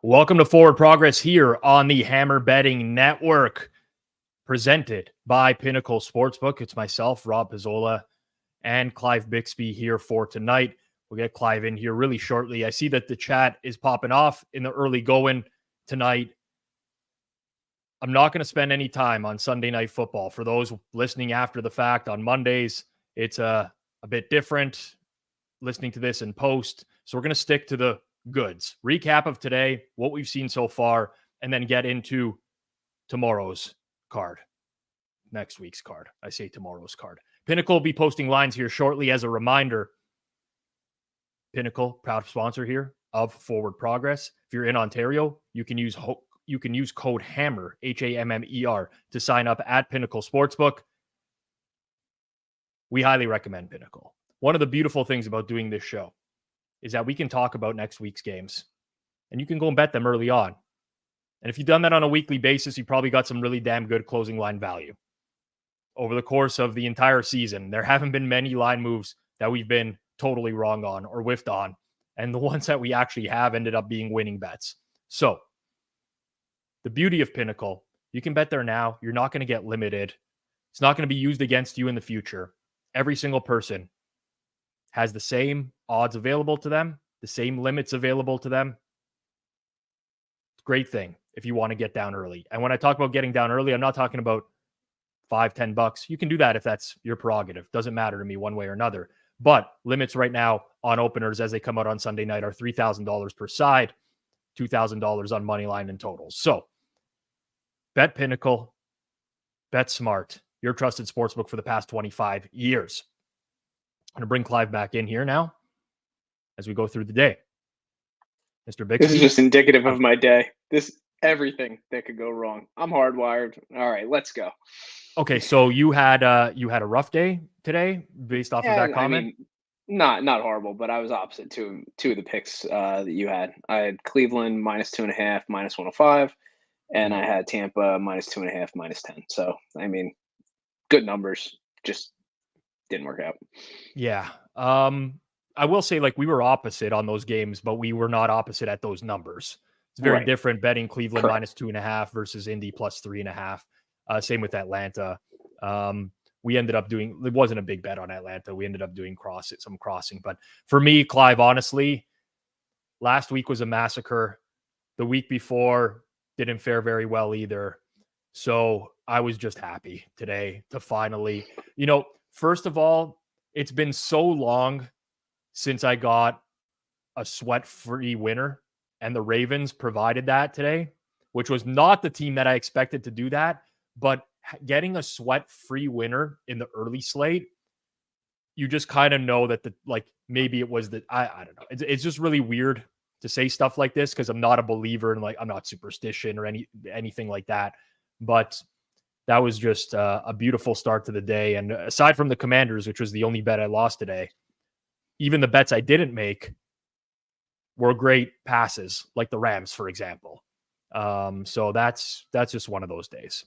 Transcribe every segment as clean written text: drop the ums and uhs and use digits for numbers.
Welcome to Forward Progress here on the Hammer Betting Network, presented by Pinnacle Sportsbook. It's myself, Rob Pizzola, and Clive Bixby here for tonight. We'll get Clive in here really shortly. I see that the chat is popping off in the early going tonight. I'm not going to spend any time on Sunday Night Football. For those listening after the fact on Mondays, it's a bit different listening to this in post. So we're going to stick to the goods. Recap of today, what we've seen so far, and then get into tomorrow's card. Next week's card. I say tomorrow's card. Pinnacle will be posting lines here shortly. As a reminder, Pinnacle, proud sponsor here of Forward Progress. If you're in Ontario, you can use code HAMMER, HAMMER, to sign up at Pinnacle Sportsbook. We highly recommend Pinnacle. One of the beautiful things about doing this show is that we can talk about next week's games, and you can go and bet them early on. And if you've done that on a weekly basis, you probably got some really damn good closing line value. Over the course of the entire season, there haven't been many line moves that we've been totally wrong on or whiffed on. And the ones that we actually have ended up being winning bets. So the beauty of Pinnacle, you can bet there now. You're not going to get limited. It's not going to be used against you in the future. Every single person has the same odds available to them, the same limits available to them. Great thing if you want to get down early. And when I talk about getting down early, I'm not talking about $5-10. You can do that if that's your prerogative. Doesn't matter to me one way or another. But limits right now on openers as they come out on Sunday night are $3,000 per side, $2,000 on money line and totals. So bet Pinnacle, bet smart, your trusted sportsbook for the past 25 years. I'm going to bring Clive back in here now as we go through the day. Mr. Bixby. This is just indicative of my day. Everything that could go wrong. I'm hardwired. All right, let's go. Okay, so you had a rough day today based off of that comment? I mean, not horrible, but I was opposite two of the picks that you had. I had Cleveland -2.5, -105, and I had Tampa -2.5, -10. So, I mean, good numbers, just didn't work out. Yeah. I will say, like, we were opposite on those games, but we were not opposite at those numbers. It's very different betting Cleveland -2.5 versus Indy +3.5. Same with Atlanta. We ended up doing, it wasn't a big bet on Atlanta. We ended up doing some crossing. But for me, Clive, honestly, last week was a massacre. The week before didn't fare very well either. So I was just happy today to finally, first of all, it's been so long since I got a sweat-free winner, and the Ravens provided that today, which was not the team that I expected to do that, but getting a sweat-free winner in the early slate, you just kind of know that maybe it was I don't know. It's just really weird to say stuff like this because I'm not a believer in I'm not superstition or anything like that. But that was just a beautiful start to the day. And aside from the Commanders, which was the only bet I lost today, even the bets I didn't make were great passes, like the Rams, for example. So that's just one of those days.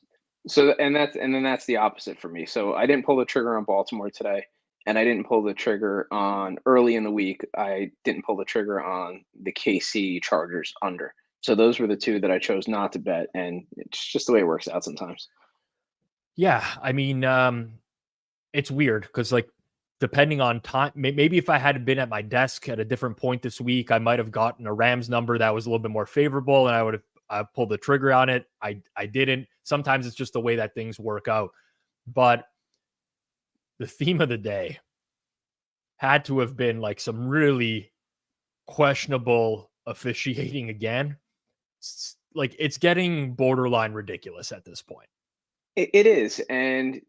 So and then that's the opposite for me. So I didn't pull the trigger on Baltimore today, and I didn't pull the trigger on early in the week. I didn't pull the trigger on the KC Chargers under. So those were the two that I chose not to bet, and it's just the way it works out sometimes. Yeah, I mean, it's weird because depending on time, maybe if I had been at my desk at a different point this week, I might have gotten a Rams number that was a little bit more favorable, and I would have pulled the trigger on it. I didn't. Sometimes it's just the way that things work out. But the theme of the day had to have been some really questionable officiating again. It's getting borderline ridiculous at this point. It is, and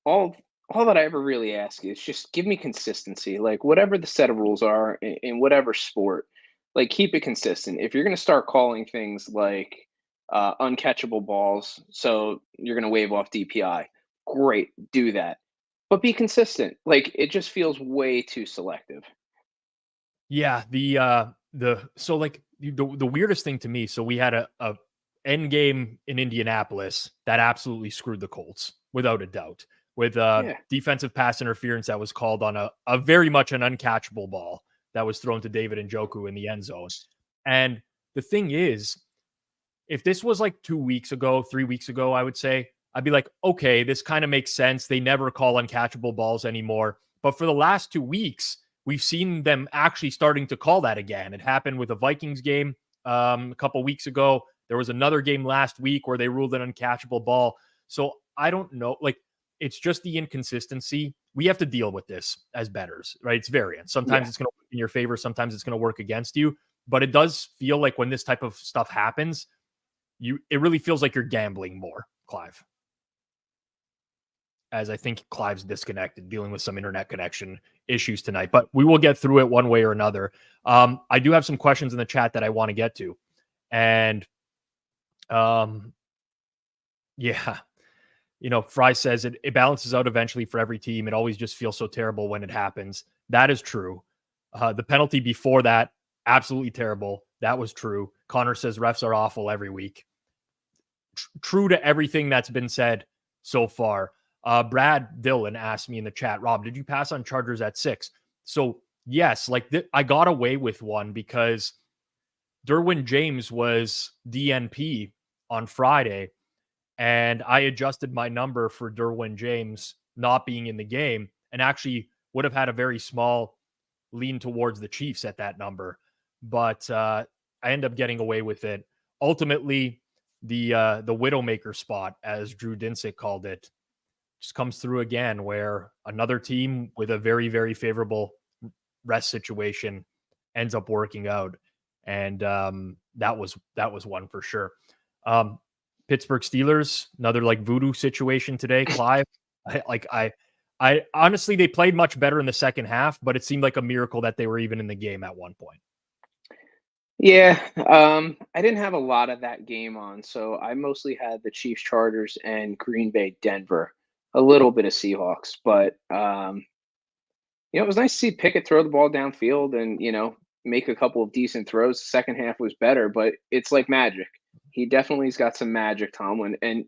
all that I ever really ask is just give me consistency. Whatever the set of rules are in whatever sport, keep it consistent. If you're going to start calling things like uncatchable balls, so you're going to waive off DPI, great, do that, but be consistent. It just feels way too selective. Yeah, the weirdest thing to me. So we had a end game in Indianapolis that absolutely screwed the Colts without a doubt. With defensive pass interference that was called on a very much an uncatchable ball that was thrown to David Njoku in the end zone. And the thing is, if this was like 2 weeks ago, 3 weeks ago, I would say, I'd be like, okay, this kind of makes sense. They never call uncatchable balls anymore. But for the last 2 weeks, we've seen them actually starting to call that again. It happened with a Vikings game a couple weeks ago. There was another game last week where they ruled an uncatchable ball. So I don't know. Like, it's just the inconsistency. We have to deal with this as bettors, right? It's variance. Sometimes it's going to work in your favor. Sometimes it's going to work against you. But it does feel like when this type of stuff happens, it really feels like you're gambling more, Clive. As I think Clive's disconnected, dealing with some internet connection issues tonight. But we will get through it one way or another. I do have some questions in the chat that I want to get to. And yeah, Fry says it balances out eventually for every team. It always just feels so terrible when it happens. That is true. The penalty before that, absolutely terrible. That was true. Connor says refs are awful every week. True to everything that's been said so far. Brad Dillon asked me in the chat, Rob, did you pass on Chargers at 6? So yes, I got away with one because Derwin James was DNP on Friday, and I adjusted my number for Derwin James not being in the game, and actually would have had a very small lean towards the Chiefs at that number. But I end up getting away with it. Ultimately, the Widowmaker spot, as Drew Dinsick called it, just comes through again, where another team with a very, very favorable rest situation ends up working out. And that was one for sure. Pittsburgh Steelers, another like voodoo situation today, Clive. I honestly, they played much better in the second half, but it seemed like a miracle that they were even in the game at one point. Yeah, I didn't have a lot of that game on, so I mostly had the Chiefs, Chargers, and Green Bay, Denver. A little bit of Seahawks, but it was nice to see Pickett throw the ball downfield and make a couple of decent throws. The second half was better, but it's like magic. He definitely's got some magic, Tomlin, and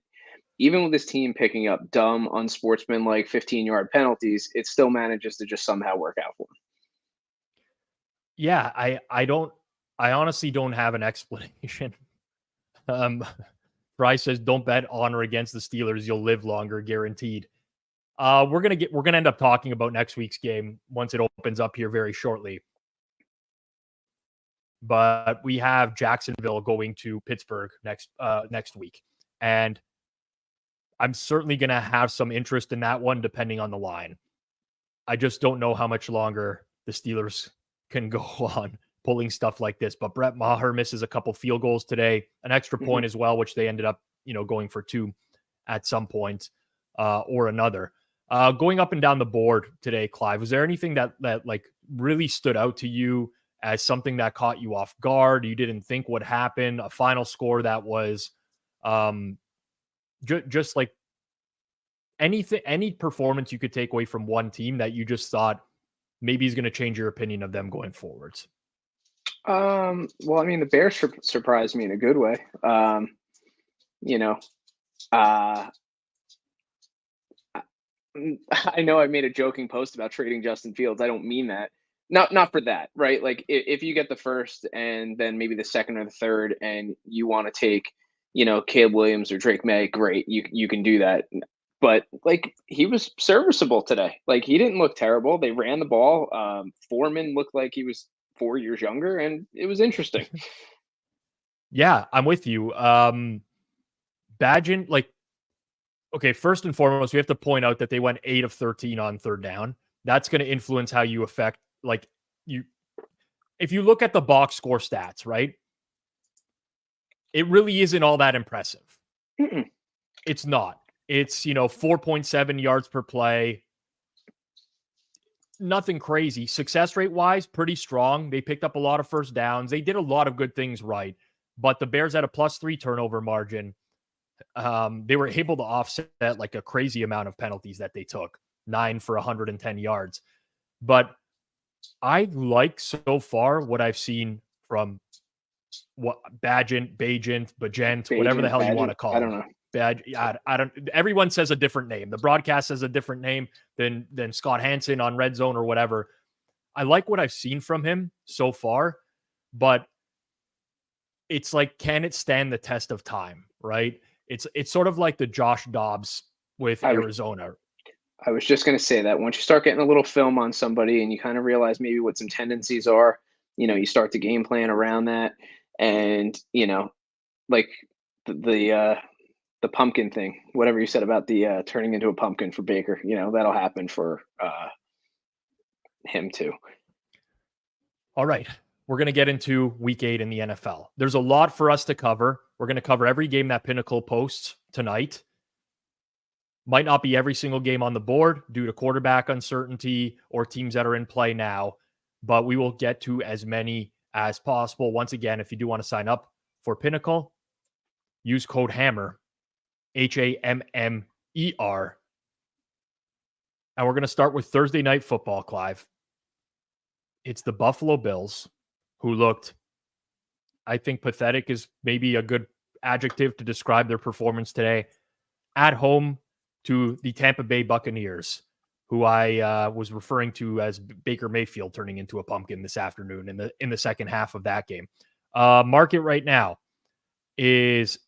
even with his team picking up dumb, unsportsmanlike 15-yard penalties, it still manages to just somehow work out for him. Yeah, I honestly don't have an explanation. Bryce says, don't bet on or against the Steelers. You'll live longer, guaranteed. We're gonna end up talking about next week's game once it opens up here very shortly. But we have Jacksonville going to Pittsburgh next week. And I'm certainly gonna have some interest in that one, depending on the line. I just don't know how much longer the Steelers can go on pulling stuff like this. But Brett Maher misses a couple field goals today, an extra point as well, which they ended up, going for 2 at some point or another. Going up and down the board today, Clive, was there anything that like really stood out to you as something that caught you off guard? You didn't think would happen? A final score that was just like any performance you could take away from one team that you just thought maybe is going to change your opinion of them going forwards? Well, I mean, the Bears surprised me in a good way. I know I made a joking post about trading Justin Fields. I don't mean that. Not for that, right? Like if you get the first and then maybe the second or the third, and you want to take, Caleb Williams or Drake May, great, you can do that. But like he was serviceable today. Like he didn't look terrible. They ran the ball. Foreman looked like he was 4 years younger, and it was interesting. Yeah, I'm with you. Badgett, like, okay, first and foremost, we have to point out that they went 8 of 13 on third down. That's going to influence how you affect, like, if you look at the box score stats, right? It really isn't all that impressive. Mm-mm. It's not. It's, 4.7 yards per play. Nothing crazy. Success rate wise, pretty strong. They picked up a lot of first downs. They did a lot of good things right. But the Bears had a +3 turnover margin. They were able to offset like a crazy amount of penalties that they took, 9 for 110 yards. But I like so far what I've seen from Bagent, whatever the hell you want to call him. I don't know. I don't. Everyone says a different name. The broadcast says a different name than Scott Hansen on Red Zone or whatever. I like what I've seen from him so far, but it's like, can it stand the test of time, right? It's sort of like the Josh Dobbs with I was Arizona. I was just going to say that once you start getting a little film on somebody and you kind of realize maybe what some tendencies are, you start to game plan around that, and like the pumpkin thing, whatever you said about the turning into a pumpkin for Baker, that'll happen for him too. All right. We're going to get into week 8 in the NFL. There's a lot for us to cover. We're going to cover every game that Pinnacle posts tonight. Might not be every single game on the board due to quarterback uncertainty or teams that are in play now, but we will get to as many as possible. Once again, if you do want to sign up for Pinnacle, use code HAMMER, HAMMER. And we're going to start with Thursday Night Football, Clive. It's the Buffalo Bills, who looked, I think, pathetic is maybe a good adjective to describe their performance today, at home to the Tampa Bay Buccaneers, who I was referring to as Baker Mayfield turning into a pumpkin this afternoon in the second half of that game. Market right now is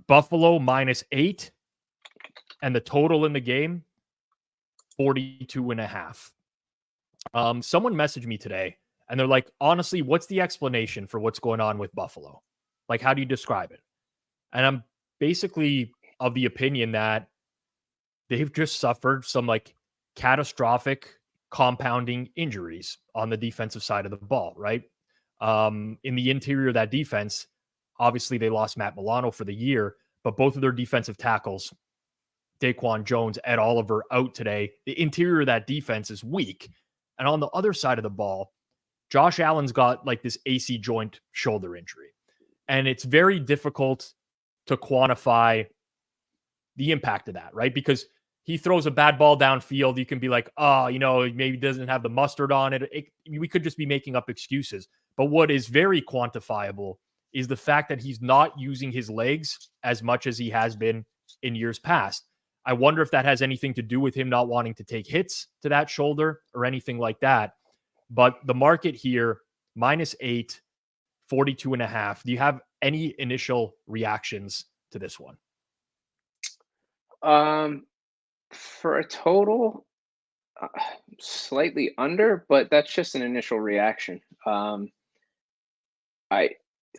Buffalo -8, and the total in the game 42.5. Someone messaged me today and they're like, honestly, what's the explanation for what's going on with Buffalo? Like, how do you describe it? And I'm basically of the opinion that they've just suffered some like catastrophic compounding injuries on the defensive side of the ball, right? In the interior of that defense, obviously they lost Matt Milano for the year, but both of their defensive tackles, Daquan Jones, Ed Oliver, out today. The interior of that defense is weak. And on the other side of the ball, Josh Allen's got like this AC joint shoulder injury. And it's very difficult to quantify the impact of that, right? Because he throws a bad ball downfield. You can be like, oh, maybe doesn't have the mustard on it. We could just be making up excuses. But what is very quantifiable is the fact that he's not using his legs as much as he has been in years past. I wonder if that has anything to do with him not wanting to take hits to that shoulder or anything like that. But the market here, -8, 42.5. Do you have any initial reactions to this one? For a total, uh, slightly under, but that's just an initial reaction. I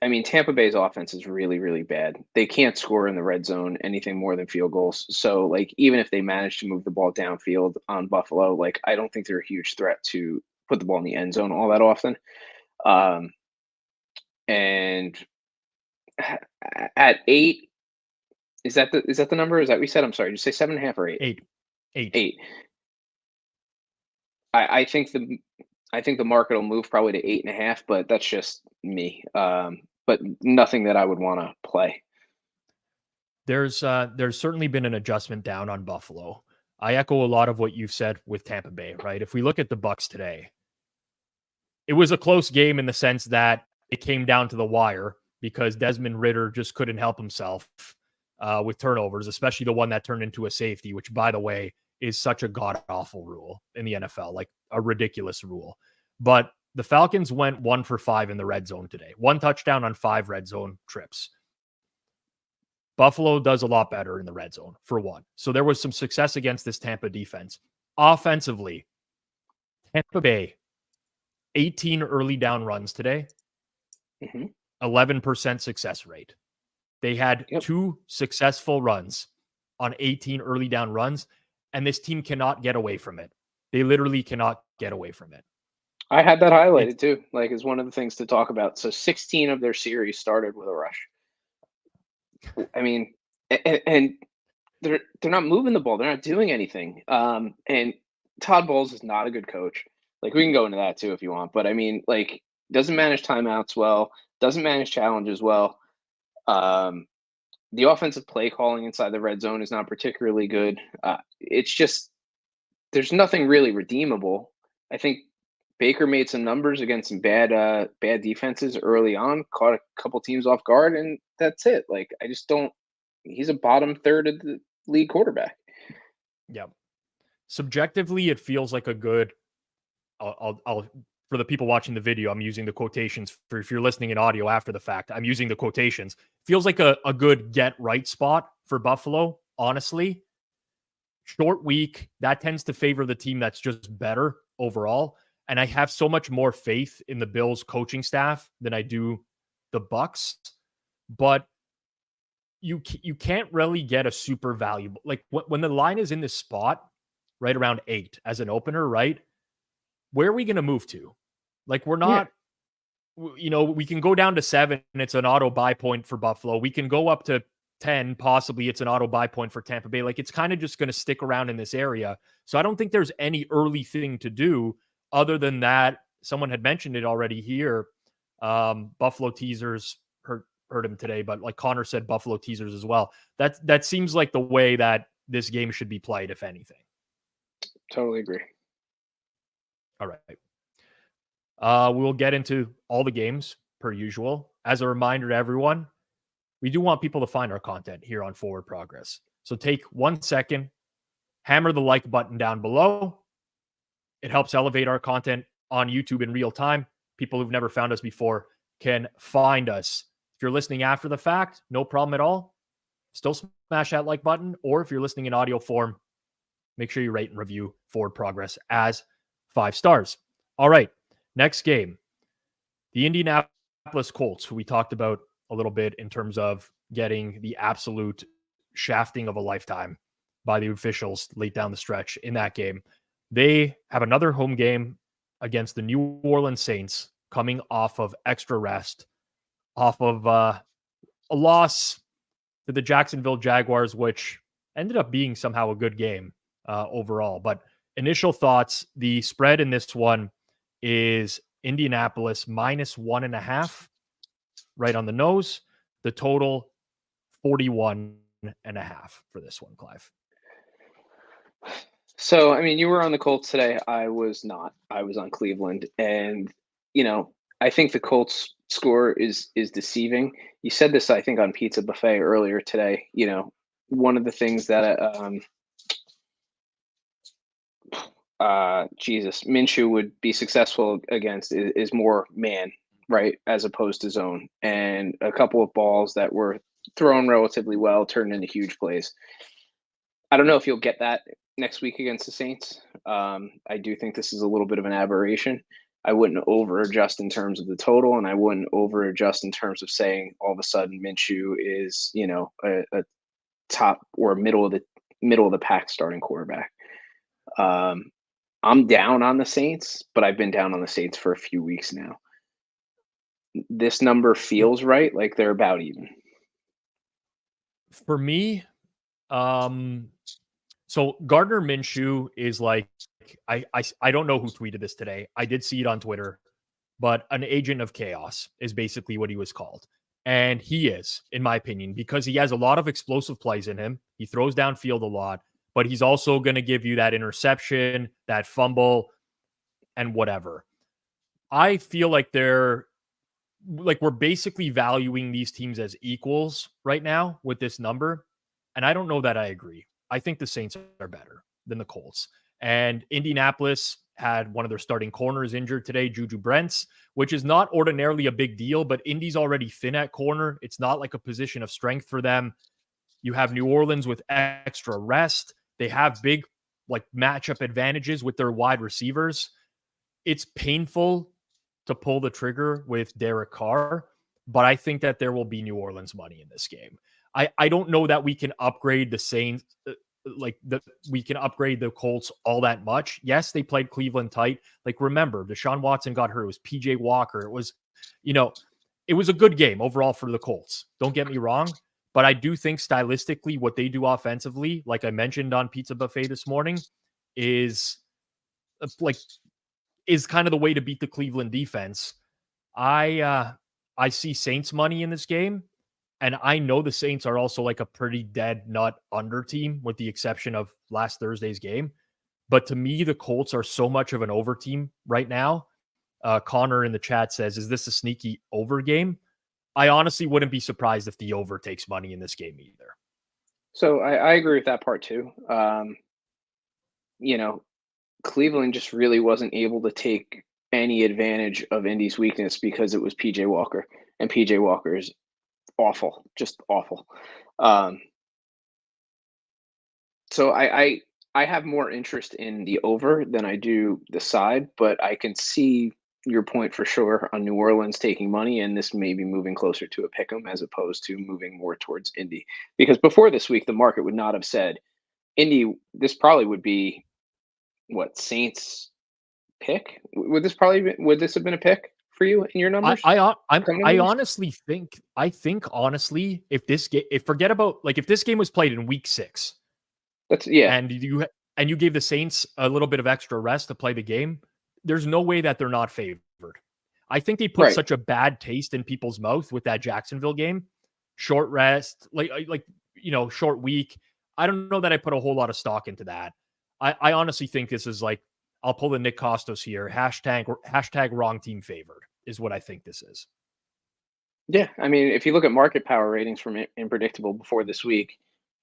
I mean, Tampa Bay's offense is really, really bad. They can't score in the red zone anything more than field goals. So, like, even if they manage to move the ball downfield on Buffalo, like, I don't think they're a huge threat to put the ball in the end zone all that often. Um, and at 8, is that the number? Is that what you said? I'm sorry. Did you say 7.5 or 8? 8. 8. 8. I think the market will move probably to 8.5, but that's just me. But nothing that I would want to play. There's certainly been an adjustment down on Buffalo. I echo a lot of what you've said with Tampa Bay, right? If we look at the Bucs today, it was a close game in the sense that it came down to the wire because Desmond Ridder just couldn't help himself with turnovers, especially the one that turned into a safety, which, by the way, is such a god-awful rule in the NFL, like a ridiculous rule. But the Falcons went 1 for 5 in the red zone today. 1 touchdown on 5 red zone trips. Buffalo does a lot better in the red zone, for one. So there was some success against this Tampa defense. Offensively, Tampa Bay, 18 early down runs today, 11% success rate. They had 2 successful runs on 18 early down runs, and this team cannot get away from it. They literally cannot get away from it. I had that highlighted too, like, as one of the things to talk about. So 16 of their series started with a rush. I mean, and they're not moving the ball. They're not doing anything. And Todd Bowles is not a good coach. Like, we can go into that too if you want, but I mean, like, doesn't manage timeouts well, doesn't manage challenges well. The offensive play calling inside the red zone is not particularly good. It's just there's nothing really redeemable. I think Baker made some numbers against some bad defenses early on, caught a couple teams off guard, and that's it. Like, I just don't. He's a bottom third of the league quarterback. Yeah. Subjectively, it feels like a good. I'll for the people watching the video, I'm using the quotations. For if you're listening in audio after the fact, I'm using the quotations. Feels like a good get right spot for Buffalo, honestly. Short week, that tends to favor the team that's just better overall. And I have so much more faith in the Bills coaching staff than I do the Bucks. But you can't really get a super valuable, like when the line is in this spot right around 8 as an opener, right? Where are we going to move to? Like we're not, we can go down to 7 and it's an auto buy point for Buffalo. We can go up to 10, possibly it's an auto buy point for Tampa Bay. Like it's kind of just going to stick around in this area. So I don't think there's any early thing to do other than that. Someone had mentioned it already here. Buffalo teasers heard him today, but like Connor said, Buffalo teasers as well. That seems like the way that this game should be played, if anything. Totally agree. All right. We'll get into all the games per usual. As a reminder to everyone, we do want people to find our content here on Forward Progress. So take 1 second, hammer the like button down below. It helps elevate our content on YouTube in real time. People who've never found us before can find us. If you're listening after the fact, no problem at all. Still smash that like button. Or if you're listening in audio form, make sure you rate and review Forward Progress as 5 stars. All right, next game. The Indianapolis Colts, who we talked about a little bit in terms of getting the absolute shafting of a lifetime by the officials late down the stretch in that game. They have another home game against the New Orleans Saints coming off of extra rest, off of a loss to the Jacksonville Jaguars, which ended up being somehow a good game overall. But initial thoughts, the spread in this one is Indianapolis -1.5, right on the nose. The total 41.5 for this one, Clive. So, I mean, you were on the Colts today. I was not. I was on Cleveland. And, I think the Colts score is deceiving. You said this, I think, on Pizza Buffet earlier today. One of the things that Minshew would be successful against is more man, right, as opposed to zone. And a couple of balls that were thrown relatively well turned into huge plays. I don't know if you'll get that next week against the Saints. I do think this is a little bit of an aberration. I wouldn't over adjust in terms of the total, and I wouldn't over adjust in terms of saying all of a sudden Minshew is, a top or middle of the pack starting quarterback. I'm down on the Saints, but I've been down on the Saints for a few weeks now. This number feels right, like they're about even. For me, so Gardner Minshew is like, I don't know who tweeted this today. I did see it on Twitter, but an agent of chaos is basically what he was called. And he is, in my opinion, because he has a lot of explosive plays in him. He throws downfield a lot, but he's also going to give you that interception, that fumble, and whatever. I feel like we're basically valuing these teams as equals right now with this number. And I don't know that I agree. I think the Saints are better than the Colts. And Indianapolis had one of their starting corners injured today, Juju Brents, which is not ordinarily a big deal, but Indy's already thin at corner. It's not like a position of strength for them. You have New Orleans with extra rest. They have big matchup advantages with their wide receivers. It's painful to pull the trigger with Derek Carr, but I think that there will be New Orleans money in this game. I don't know that we can upgrade the Saints, we can upgrade the Colts all that much. Yes, they played Cleveland tight. Remember, Deshaun Watson got hurt. It was PJ Walker. It was, it was a good game overall for the Colts. Don't get me wrong. But I do think stylistically, what they do offensively, like I mentioned on Pizza Buffet this morning, is kind of the way to beat the Cleveland defense. I see Saints money in this game. And I know the Saints are also a pretty dead nut under team with the exception of last Thursday's game. But to me, the Colts are so much of an over team right now. Connor in the chat says, is this a sneaky over game? I honestly wouldn't be surprised if the over takes money in this game either. So I agree with that part too. Cleveland just really wasn't able to take any advantage of Indy's weakness because it was PJ Walker, and PJ Walker is awful, just awful. Um, so I have more interest in the over than I do the side, but I can see your point for sure on New Orleans taking money, and this may be moving closer to a pick 'em as opposed to moving more towards Indy. Because before this week, the market would not have said Indy. This probably would be what Saints pick. Would this have been a pick for you in your numbers? I honestly think honestly if forget about like if this game was played in week 6 That's yeah, and you gave the Saints a little bit of extra rest to play the game, there's no way that they're not favored. I think they put right. such a bad taste in people's mouth with that Jacksonville game. Short rest, short week. I don't know that I put a whole lot of stock into that. I honestly think this is like I'll pull the Nick Costos here. Hashtag wrong team favored is what I think this is. Yeah, I mean, if you look at market power ratings from Unpredictable before this week,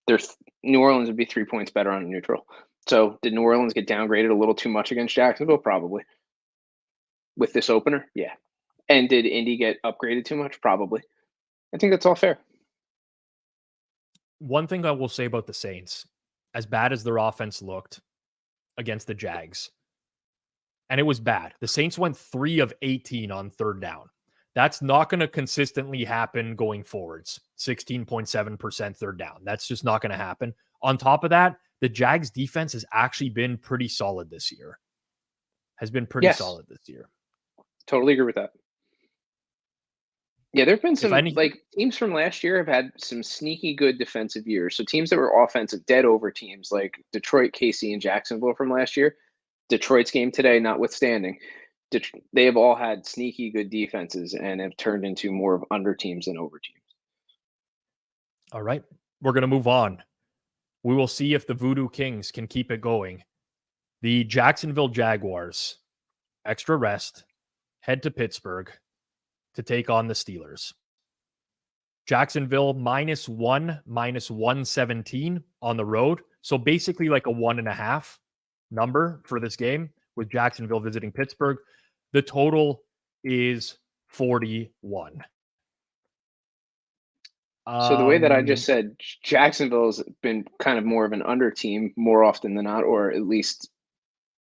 there's New Orleans would be 3 points better on a neutral. So did New Orleans get downgraded a little too much against Jacksonville? Probably. With this opener, yeah. And did Indy get upgraded too much? Probably. I think that's all fair. One thing I will say about the Saints, as bad as their offense looked against the Jags, and it was bad. The Saints went 3 of 18 on third down. That's not going to consistently happen going forwards. 16.7% third down. That's just not going to happen. On top of that, the Jags defense has actually been pretty solid this year. Yes, totally agree with that. Yeah, there've been some like teams from last year have had some sneaky good defensive years. So teams that were offensive dead over teams like Detroit, KC, and Jacksonville from last year. Detroit's game today, notwithstanding, they have all had sneaky good defenses and have turned into more of under teams than over teams. All right, we're going to move on. We will see if the Voodoo Kings can keep it going. The Jacksonville Jaguars, extra rest, head to Pittsburgh to take on the Steelers. Jacksonville -1, -117 on the road. So basically like a 1.5 number for this game with Jacksonville visiting Pittsburgh. The total is 41. So the way that I just said, Jacksonville's been kind of more of an under team more often than not, or at least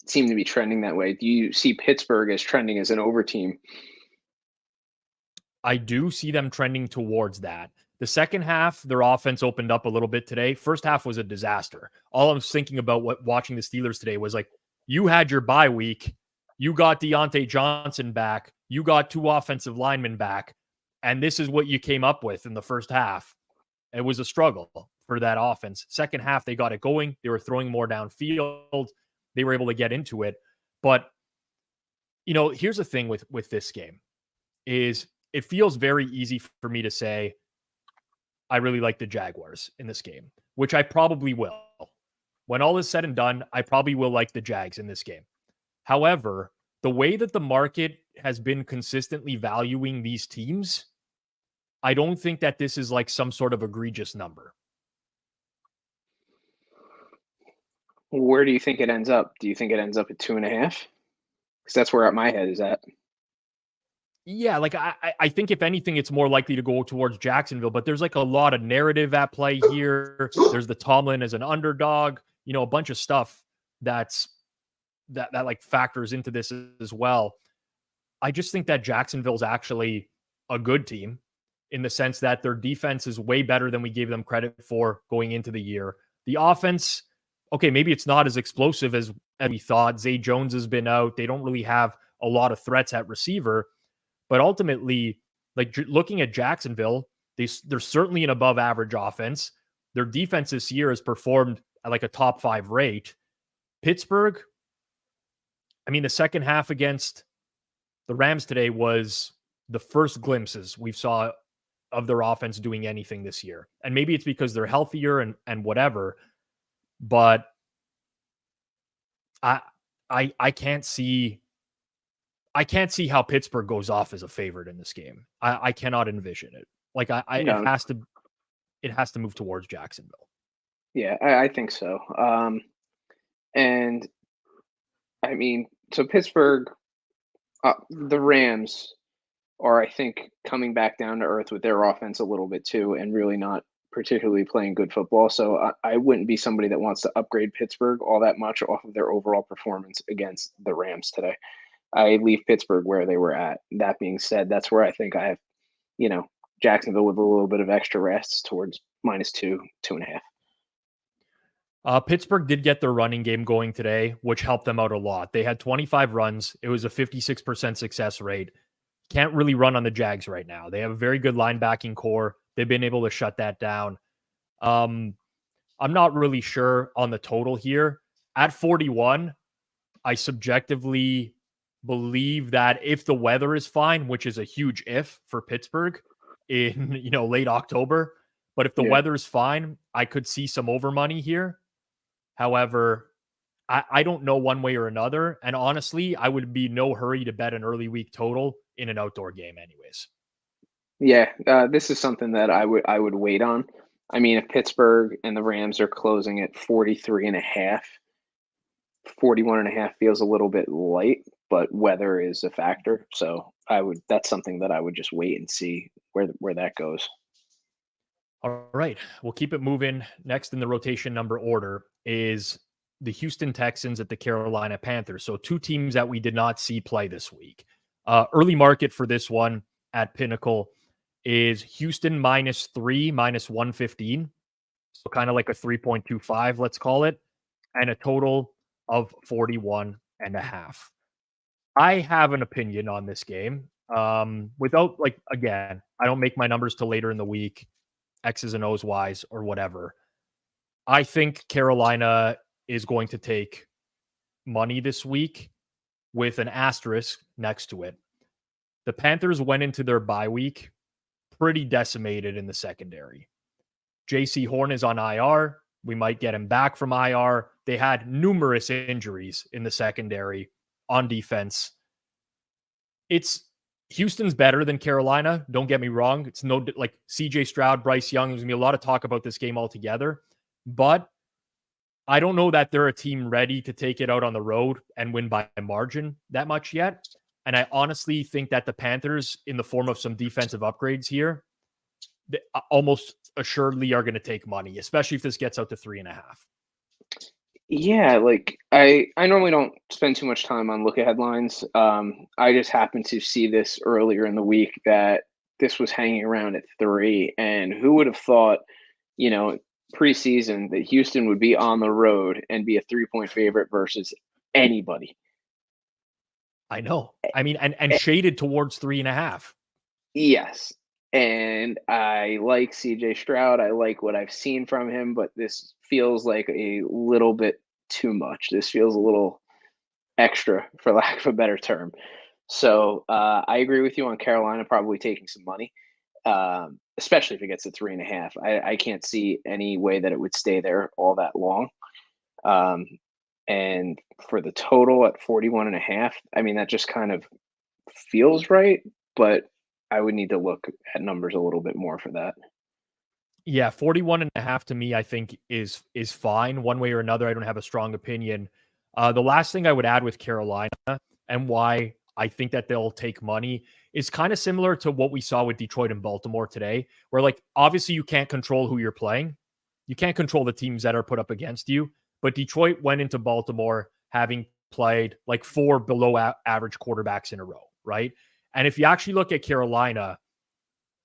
seem to be trending that way. Do you see Pittsburgh as trending as an over team? I do see them trending towards that. The second half, their offense opened up a little bit today. First half was a disaster. All I was thinking about watching the Steelers today was like, you had your bye week. You got Deontay Johnson back. You got 2 offensive linemen back. And this is what you came up with in the first half. It was a struggle for that offense. Second half, they got it going. They were throwing more downfield. They were able to get into it. But, here's the thing with this game is it feels very easy for me to say, I really like the Jaguars in this game, which I probably will. When all is said and done, I probably will like the Jags in this game. However, the way that the market has been consistently valuing these teams, I don't think that this is like some sort of egregious number. Where do you think it ends up? Do you think it ends up at 2.5? Because that's where my head is at. Yeah, like I think if anything, it's more likely to go towards Jacksonville, but there's like a lot of narrative at play here. There's the Tomlin as an underdog, a bunch of stuff that like factors into this as well. I just think that Jacksonville's actually a good team in the sense that their defense is way better than we gave them credit for going into the year. The offense, okay, maybe it's not as explosive as we thought. Zay Jones has been out. They don't really have a lot of threats at receiver. But ultimately, like looking at Jacksonville, they're certainly an above average offense. Their defense this year has performed at like a top 5 rate. Pittsburgh, I mean, the second half against the Rams today was the first glimpses we saw of their offense doing anything this year. And maybe it's because they're healthier and whatever, but I can't see how Pittsburgh goes off as a favorite in this game. I cannot envision it. Like No. it has to move towards Jacksonville. Yeah, I think so. And I mean, so Pittsburgh, The Rams are, I think, coming back down to earth with their offense a little bit too, and really not particularly playing good football. So I wouldn't be somebody that wants to upgrade Pittsburgh all that much off of their overall performance against the Rams today. I leave Pittsburgh where they were at. That being said, that's where I think I have, you know, Jacksonville with a little bit of extra rest towards -2, 2.5. Pittsburgh did get their running game going today, which helped them out a lot. They had 25 runs. It was a 56% success rate. Can't really run on the Jags right now. They have a very good linebacking core. They've been able to shut that down. I'm not really sure on the total here. At 41, I subjectively believe that if the weather is fine, which is a huge if for Pittsburgh in late October, but if the Yeah. weather is fine, I could see some over money here. However, I don't know one way or another. And honestly, I would be no hurry to bet an early week total in an outdoor game anyways. Yeah, this is something that I would wait on. I mean, if Pittsburgh and the Rams are closing at 43.5, 41.5 feels a little bit light, but weather is a factor. So that's something that I would just wait and see where that goes. All right, we'll keep it moving. Next in the rotation number order is the Houston Texans at the Carolina Panthers. So two teams that we did not see play this week. Early market for this one at Pinnacle is Houston -3, -115. So kind of like a 3.25, let's call it, and a total of 41.5. I have an opinion on this game. Without again, I don't make my numbers till later in the week, X's and O's wise or whatever. I think Carolina is going to take money this week with an asterisk next to it. The Panthers went into their bye week pretty decimated in the secondary. JC Horn is on IR. We might get him back from IR. They had numerous injuries in the secondary on defense. Houston's better than Carolina. Don't get me wrong. It's no like CJ Stroud, Bryce Young. There's going to be a lot of talk about this game altogether. But I don't know that they're a team ready to take it out on the road and win by margin that much yet. And I honestly think that the Panthers, in the form of some defensive upgrades here, they almost assuredly are going to take money, especially if this gets out to 3.5. Yeah, like I normally don't spend too much time on look ahead lines. I just happened to see this earlier in the week that this was hanging around at 3, and who would have thought, you know, preseason that Houston would be on the road and be a 3-point favorite versus anybody. I know. I mean, and shaded towards 3.5. Yes. And I like CJ Stroud. I like what I've seen from him, but this feels like a little bit too much. This feels a little extra, for lack of a better term. So I agree with you on Carolina probably taking some money, especially if it gets to 3.5. I can't see any way that it would stay there all that long. And for the total at 41.5, I mean, that just kind of feels right, but I would need to look at numbers a little bit more for that. Yeah, 41.5 to me, I think is fine. One way or another, I don't have a strong opinion. The last thing I would add with Carolina and why I think that they'll take money is kind of similar to what we saw with Detroit and Baltimore today, where obviously you can't control who you're playing. You can't control the teams that are put up against you. But Detroit went into Baltimore having played 4 below average quarterbacks in a row, right? And if you actually look at Carolina,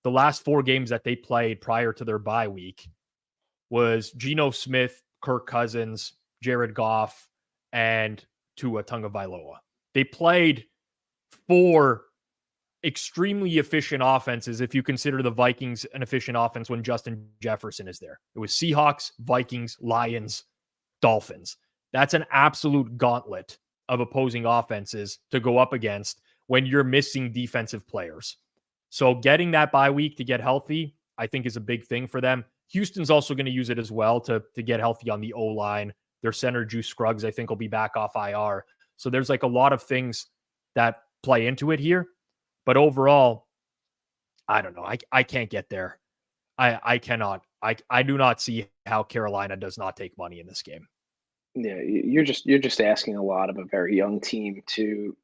the last 4 games that they played prior to their bye week was Geno Smith, Kirk Cousins, Jared Goff, and Tua Tagovailoa. They played 4 extremely efficient offenses if you consider the Vikings an efficient offense when Justin Jefferson is there. It was Seahawks, Vikings, Lions, Dolphins. That's an absolute gauntlet of opposing offenses to go up against when you're missing defensive players. So getting that bye week to get healthy, I think is a big thing for them. Houston's also going to use it as well to get healthy on the O-line. Their center, Juice Scruggs, I think will be back off IR. So there's a lot of things that play into it here. But overall, I don't know. I can't get there. I cannot. I do not see how Carolina does not take money in this game. Yeah, you're just asking a lot of a very young team to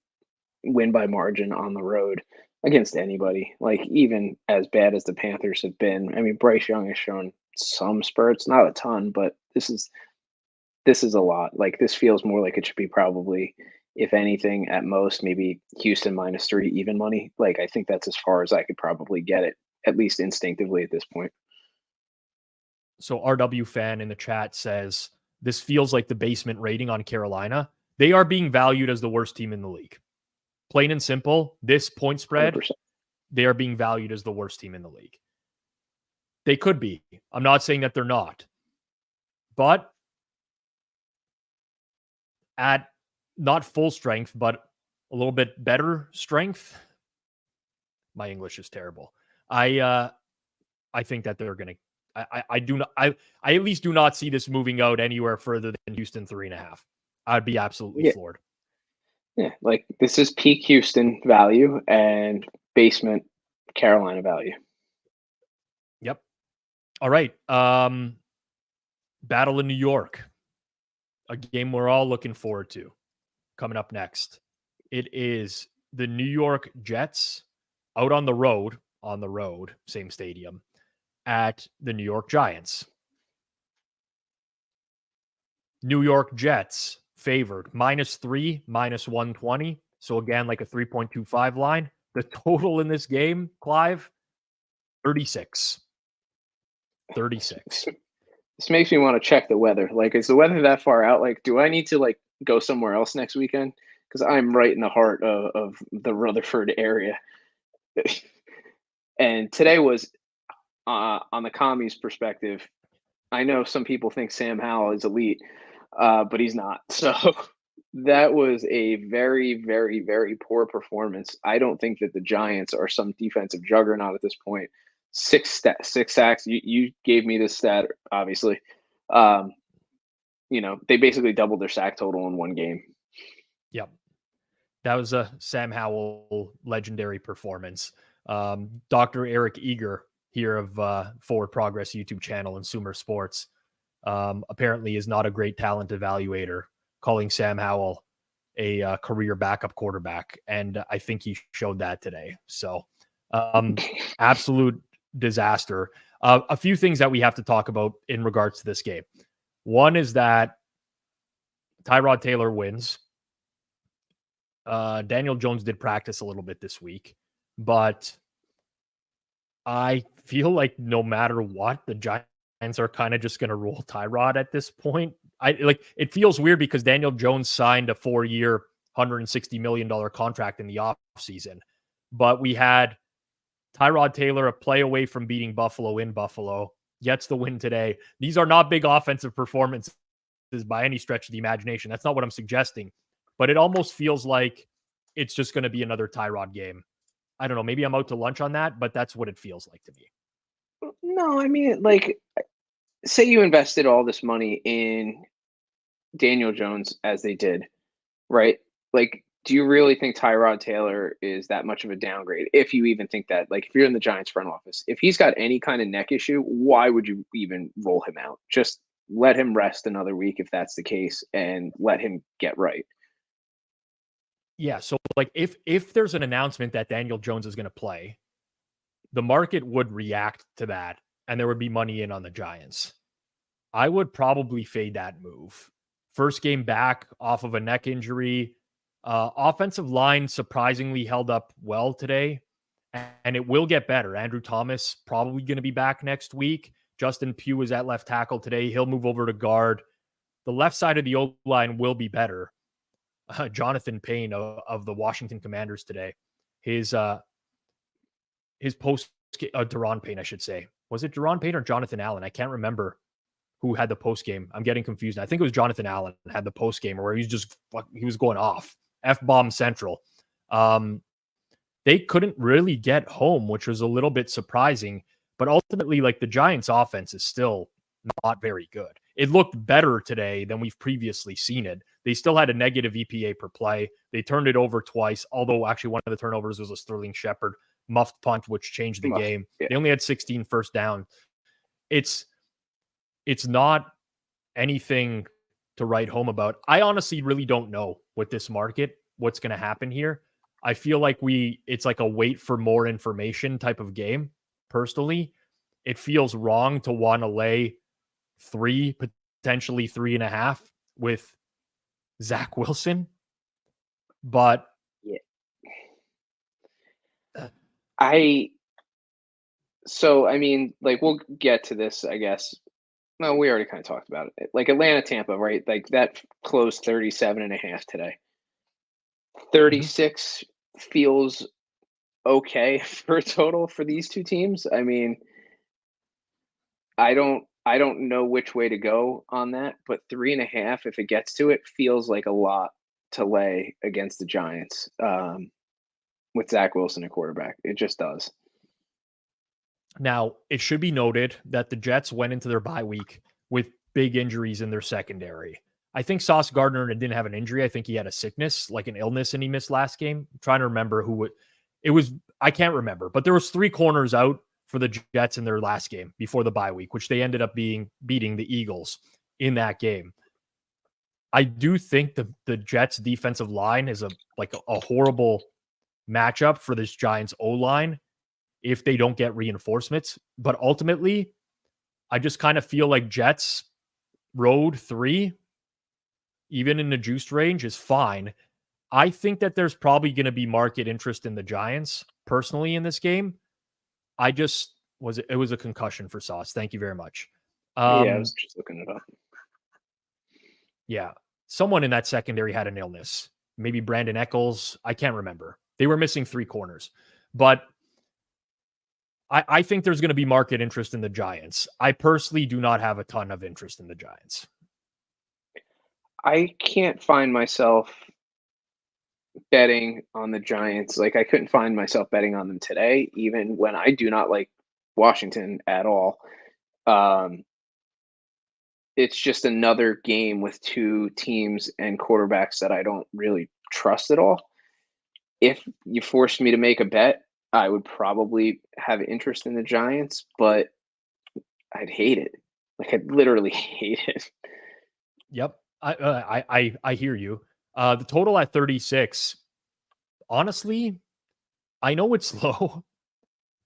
win by margin on the road against anybody. Like, even as bad as the Panthers have been, I mean, Bryce Young has shown some spurts, not a ton, but this is a lot. Like, this feels more like it should be probably, if anything, at most, maybe Houston -3 even money. Like, I think that's as far as I could probably get it, at least instinctively at this point. So RW fan in the chat says this feels like the basement rating on Carolina. They are being valued as the worst team in the league. Plain and simple, this point spread, 100%. they are being valued as the worst team in the league. They could be. I'm not saying that they're not. But at not full strength, but a little bit better strength. My English is terrible. I think that they're going to. I do not. I at least do not see this moving out anywhere further than Houston 3.5. I'd be absolutely Yeah, floored. yeah. Like, this is peak Houston value and basement Carolina value. Yep. All right. Battle in New York. A game we're all looking forward to. Coming up next. It is the New York Jets out on the road, same stadium, at the New York Giants. New York Jets favored -3, -120. So again, like a 3.25 line. The total in this game, Clive, 36. 36. This makes me want to check the weather. Like, is the weather that far out? Like, do I need to, like, go somewhere else next weekend? Because I'm right in the heart of the Rutherford area. And today was, on the commies perspective, I know some people think Sam Howell is elite, but he's not. So that was a very, very, very poor performance. I don't think that the Giants are some defensive juggernaut at this point. Six sacks. You gave me this stat, obviously. They basically doubled their sack total in one game. Yep. That was a Sam Howell legendary performance. Dr. Eric Eager here of Forward Progress YouTube channel and Sumer Sports apparently is not a great talent evaluator, calling Sam Howell a career backup quarterback. And I think he showed that today. So absolute disaster. A few things that we have to talk about in regards to this game. One is that Tyrod Taylor wins. Daniel Jones did practice a little bit this week, but I feel like no matter what, the Giants are kind of just going to roll Tyrod at this point. It feels weird because Daniel Jones signed a 4-year, $160 million contract in the offseason, but we had Tyrod Taylor a play away from beating Buffalo in Buffalo, gets the win today. These are not big offensive performances by any stretch of the imagination. That's not what I'm suggesting, but it almost feels like it's just going to be another Tyrod game. I don't know. Maybe I'm out to lunch on that, but that's what it feels like to me. No, I mean, like, say you invested all this money in Daniel Jones as they did, right? Like, do you really think Tyrod Taylor is that much of a downgrade? If you even think that, like, if you're in the Giants front office, if he's got any kind of neck issue, why would you even roll him out? Just let him rest another week if that's the case and let him get right. Yeah. So like if there's an announcement that Daniel Jones is going to play, the market would react to that and there would be money in on the Giants. I would probably fade that move. First game back off of a neck injury. Offensive line surprisingly held up well today, and it will get better. Andrew Thomas probably going to be back next week. Justin Pugh is at left tackle today. He'll move over to guard. The left side of the O-line will be better. Jonathan Payne of the Washington Commanders today. His post Deron Payne, I should say. Was it Deron Payne or Jonathan Allen? I can't remember who had the post game. I'm getting confused. I think it was Jonathan Allen had the post game where he was going off. F-bomb central. They couldn't really get home, which was a little bit surprising. But ultimately, like, the Giants' offense is still not very good. It looked better today than we've previously seen it. They still had a negative EPA per play. They turned it over twice, although actually one of the turnovers was a Sterling Shepard muffed punt, which changed the game. Yeah. They only had 16 first down. It's not anything to write home about. I honestly really don't know with this market what's going to happen here. I feel like it's like a wait for more information type of game. Personally, it feels wrong to want to lay 3, potentially 3.5 with Zach Wilson. But Yeah. uh, I mean, like, we'll get to this, I guess. No, we already kind of talked about it. Like Atlanta, Tampa, right? Like that closed 37.5 today. mhm. 36 feels okay for a total for these two teams. I mean, I don't know which way to go on that, but 3.5, if it gets to it, feels like a lot to lay against the Giants, with Zach Wilson at quarterback. It just does. Now, it should be noted that the Jets went into their bye week with big injuries in their secondary. I think Sauce Gardner didn't have an injury. I think he had a sickness, like an illness, and he missed last game. I'm trying to remember it was. I can't remember, but there was 3 corners out for the Jets in their last game before the bye week, which they ended up beating the Eagles in that game. I do think the Jets defensive line is a horrible matchup for this Giants O line if they don't get reinforcements. But ultimately, I just kind of feel like Jets road 3, even in the juiced range, is fine. I think that there's probably going to be market interest in the Giants personally in this game. I just it was a concussion for Sauce. Thank you very much. Yeah, I was just looking it up. Yeah. Someone in that secondary had an illness. Maybe Brandon Eccles. I can't remember. They were missing 3 corners. But I think there's going to be market interest in the Giants. I personally do not have a ton of interest in the Giants. I can't find myself betting on the Giants. Like, I couldn't find myself betting on them today, even when I do not like Washington at all. Um, it's just another game with 2 teams and quarterbacks that I don't really trust at all. If you forced me to make a bet, I would probably have interest in the Giants, but I'd hate it. Like, I'd literally hate it. Yep. I hear you. The total at 36. Honestly, I know it's low,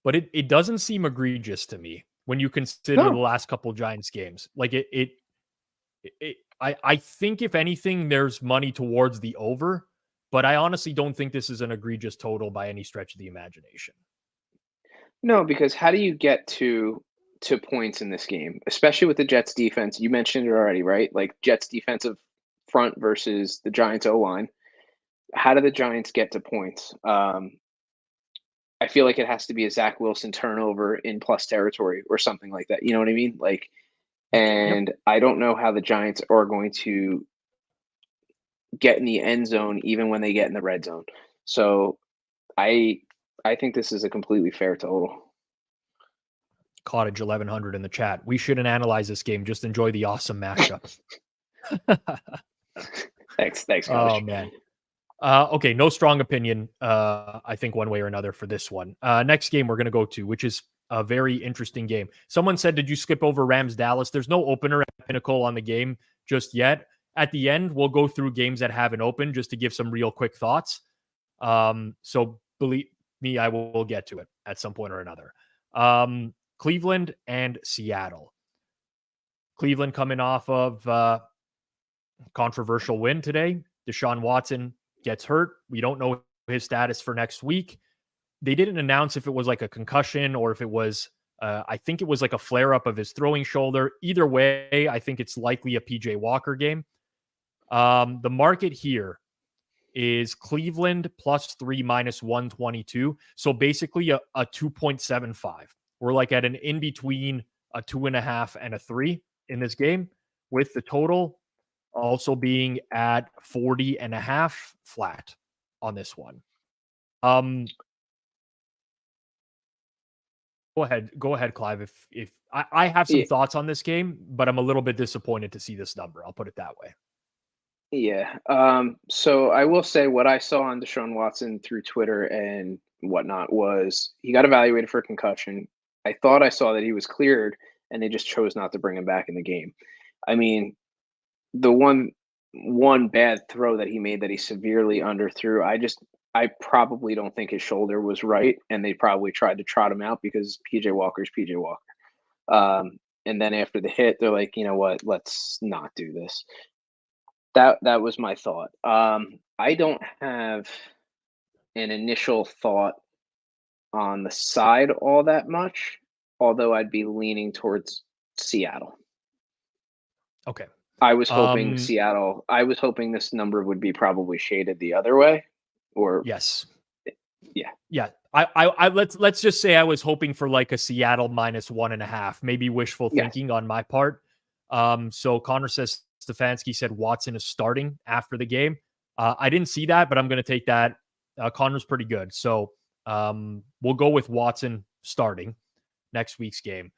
but it doesn't seem egregious to me when you consider the No. last couple Giants games. Like I think if anything, there's money towards the over, but I honestly don't think this is an egregious total by any stretch of the imagination. No, because how do you get to points in this game, especially with the Jets defense? You mentioned it already, right? Like Jets defensive front versus the Giants O line. How do the Giants get to points? I feel like it has to be a Zach Wilson turnover in plus territory or something like that. You know what I mean? Like, Yep. and I don't know how the Giants are going to get in the end zone even when they get in the red zone. So I I think this is a completely fair total. Cottage 1100 in the chat. We shouldn't analyze this game. Just enjoy the awesome matchup. Thanks, Oh coach. man. Okay, no strong opinion. I think one way or another for this one. Next game we're gonna go to, which is a very interesting game. Someone said, "Did you skip over Rams Dallas?" There's no opener at Pinnacle on the game just yet. At the end, we'll go through games that haven't opened just to give some real quick thoughts. So believe me, I will get to it at some point or another. Cleveland and Seattle. Cleveland coming off of controversial win today. Deshaun Watson gets hurt. We don't know his status for next week. They didn't announce if it was like a concussion or if it was, I think it was like a flare up of his throwing shoulder. Either way, I think it's likely a PJ Walker game. The market here is Cleveland +3 -122. So basically a 2.75. We're like at an in between a 2.5 and a 3 in this game, with the total also being at 40.5 flat on this one. Um, go ahead, Clive. If I have some Yeah, thoughts on this game, but I'm a little bit disappointed to see this number. I'll put it that way. yeah. So I will say what I saw on Deshaun Watson through Twitter and whatnot was he got evaluated for concussion. I thought I saw that he was cleared, and they just chose not to bring him back in the game. I mean, the one bad throw that he made that he severely underthrew, I probably don't think his shoulder was right, and they probably tried to trot him out because PJ Walker's PJ Walker. And then after the hit, they're like, you know what? Let's not do this. That was my thought. I don't have an initial thought on the side all that much, although I'd be leaning towards Seattle. Okay. I was hoping Seattle. I was hoping this number would be probably shaded the other way, or Yes. yeah, Yeah. I let's just say I was hoping for like a Seattle -1.5, maybe wishful yes, thinking on my part. So Connor says Stefanski said Watson is starting after the game. I didn't see that, but I'm going to take that. Connor's pretty good. So we'll go with Watson starting next week's game.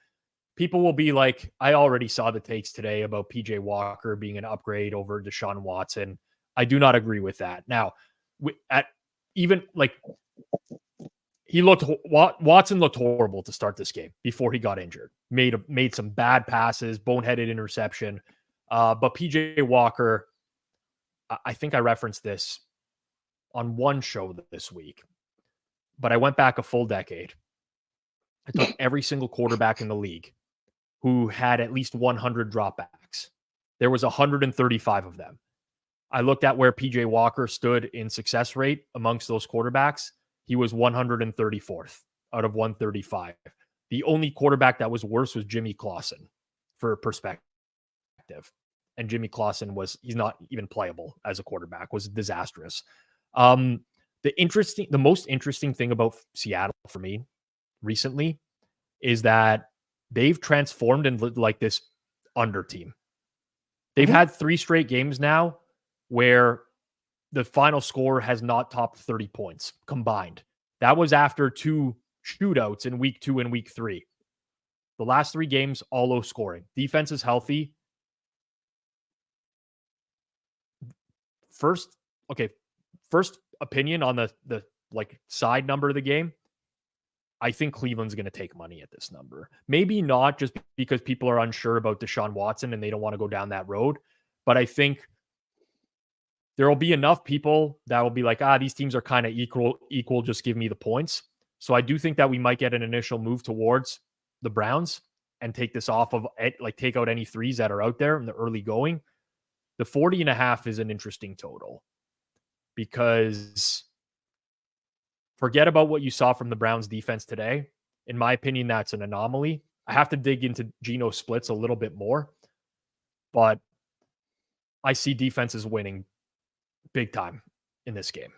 People will be like, I already saw the takes today about PJ Walker being an upgrade over Deshaun Watson. I do not agree with that. Now, at even like Watson looked horrible to start this game before he got injured. Made some bad passes, boneheaded interception. But PJ Walker, I think I referenced this on one show this week, but I went back a full decade. I took every single quarterback in the league who had at least 100 dropbacks. There was 135 of them. I looked at where PJ Walker stood in success rate amongst those quarterbacks. He was 134th out of 135. The only quarterback that was worse was Jimmy Clausen, for perspective. And Jimmy Clausen he's not even playable as a quarterback, was disastrous. The most interesting thing about Seattle for me recently is that they've transformed into like this under team. They've had 3 straight games now where the final score has not topped 30 points combined. That was after 2 shootouts in week 2 and week 3. The last 3 games, all low scoring. Defense is healthy. First opinion on the like side number of the game. I think Cleveland's going to take money at this number. Maybe not just because people are unsure about Deshaun Watson and they don't want to go down that road, but I think there will be enough people that will be like, these teams are kind of equal, just give me the points. So I do think that we might get an initial move towards the Browns and take this off of, like, take out any threes that are out there in the early going. The 40.5 is an interesting total because forget about what you saw from the Browns defense today. In my opinion, that's an anomaly. I have to dig into Geno splits a little bit more, but I see defenses winning big time in this game.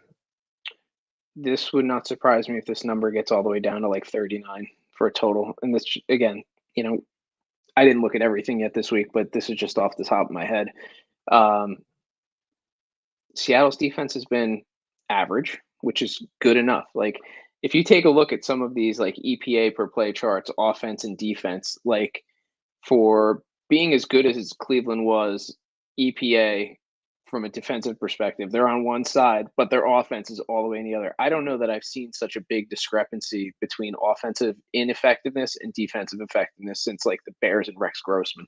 this would not surprise me if this number gets all the way down to like 39 for a total. And this, again, I didn't look at everything yet this week, but this is just off the top of my head. Seattle's defense has been average, which is good enough. Like, if you take a look at some of these like EPA per play charts, offense and defense, like for being as good as Cleveland was, EPA from a defensive perspective, they're on one side, but their offense is all the way in the other. I don't know that I've seen such a big discrepancy between offensive ineffectiveness and defensive effectiveness since like the Bears and Rex Grossman.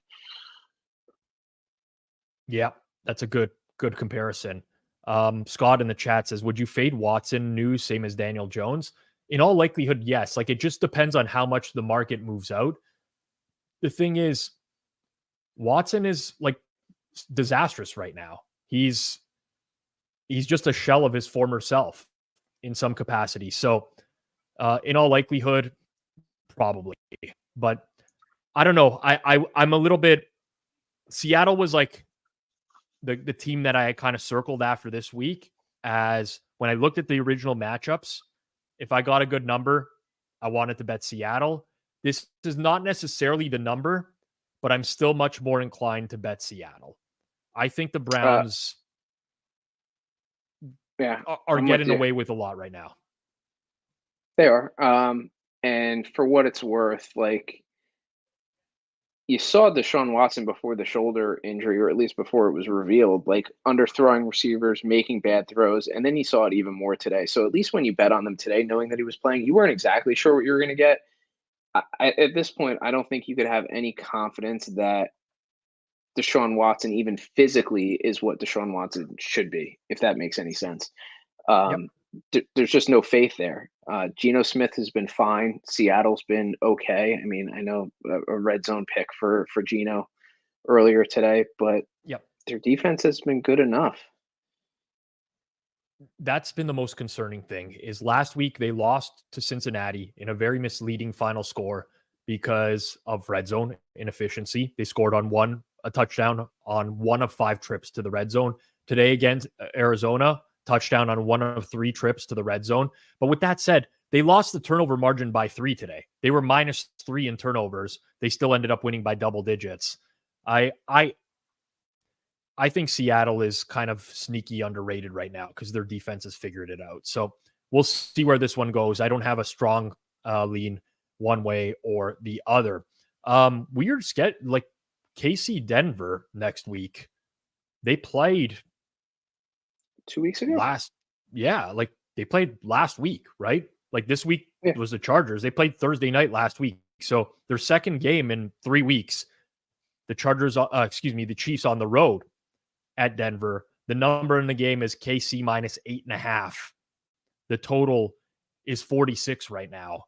Yeah, that's a good comparison. Scott in the chat says, would you fade Watson news same as Daniel Jones? In all likelihood, yes. Like, it just depends on how much the market moves out. The thing is, Watson is like disastrous right now. He's just a shell of his former self in some capacity. So in all likelihood, probably. But I don't know. I'm a little bit. Seattle was like the team that I kind of circled after this week, as when I looked at the original matchups, if I got a good number, I wanted to bet Seattle. This is not necessarily the number, but I'm still much more inclined to bet Seattle. I think the Browns are getting away with a lot right now. They are. And for what it's worth, like, you saw Deshaun Watson before the shoulder injury, or at least before it was revealed, like underthrowing receivers, making bad throws, and then you saw it even more today. So at least when you bet on them today, knowing that he was playing, you weren't exactly sure what you were going to get. At this point, I don't think you could have any confidence that Deshaun Watson, even physically, is what Deshaun Watson should be, if that makes any sense. Yep. there's just no faith there. Geno Smith has been fine. Seattle's been okay. I mean, I know a red zone pick for Geno earlier today, but Yep. their defense has been good enough. That's been the most concerning thing is last week they lost to Cincinnati in a very misleading final score because of red zone inefficiency. They scored on a touchdown on 1 of 5 trips to the red zone. Today against Arizona, touchdown on 1 of 3 trips to the red zone. But with that said, they lost the turnover margin by 3 today. They were -3 in turnovers. They still ended up winning by double digits. I think Seattle is kind of sneaky underrated right now because their defense has figured it out. So we'll see where this one goes. I don't have a strong lean one way or the other. Weird sketch like KC Denver next week. They played 2 weeks ago. Like they played last week, right? Like this week Yeah. was the Chargers. They played Thursday night last week. So their second game in 3 weeks. The the Chiefs on the road at Denver. The number in the game is KC -8.5. The total is 46 right now.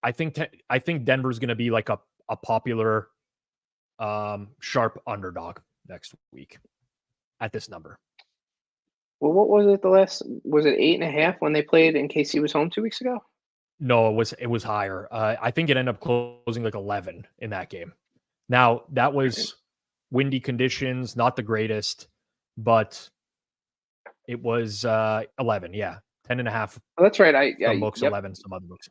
I think Denver's going to be like a popular sharp underdog next week at this number. Well, what was it? Was it 8.5 when they played and KC was home 2 weeks ago? No, it was higher. I think it ended up closing like 11 in that game. Now that was windy conditions, not the greatest, but it was 11. Yeah, 10.5. Oh, that's right. Some books, yep. 11. Some other books.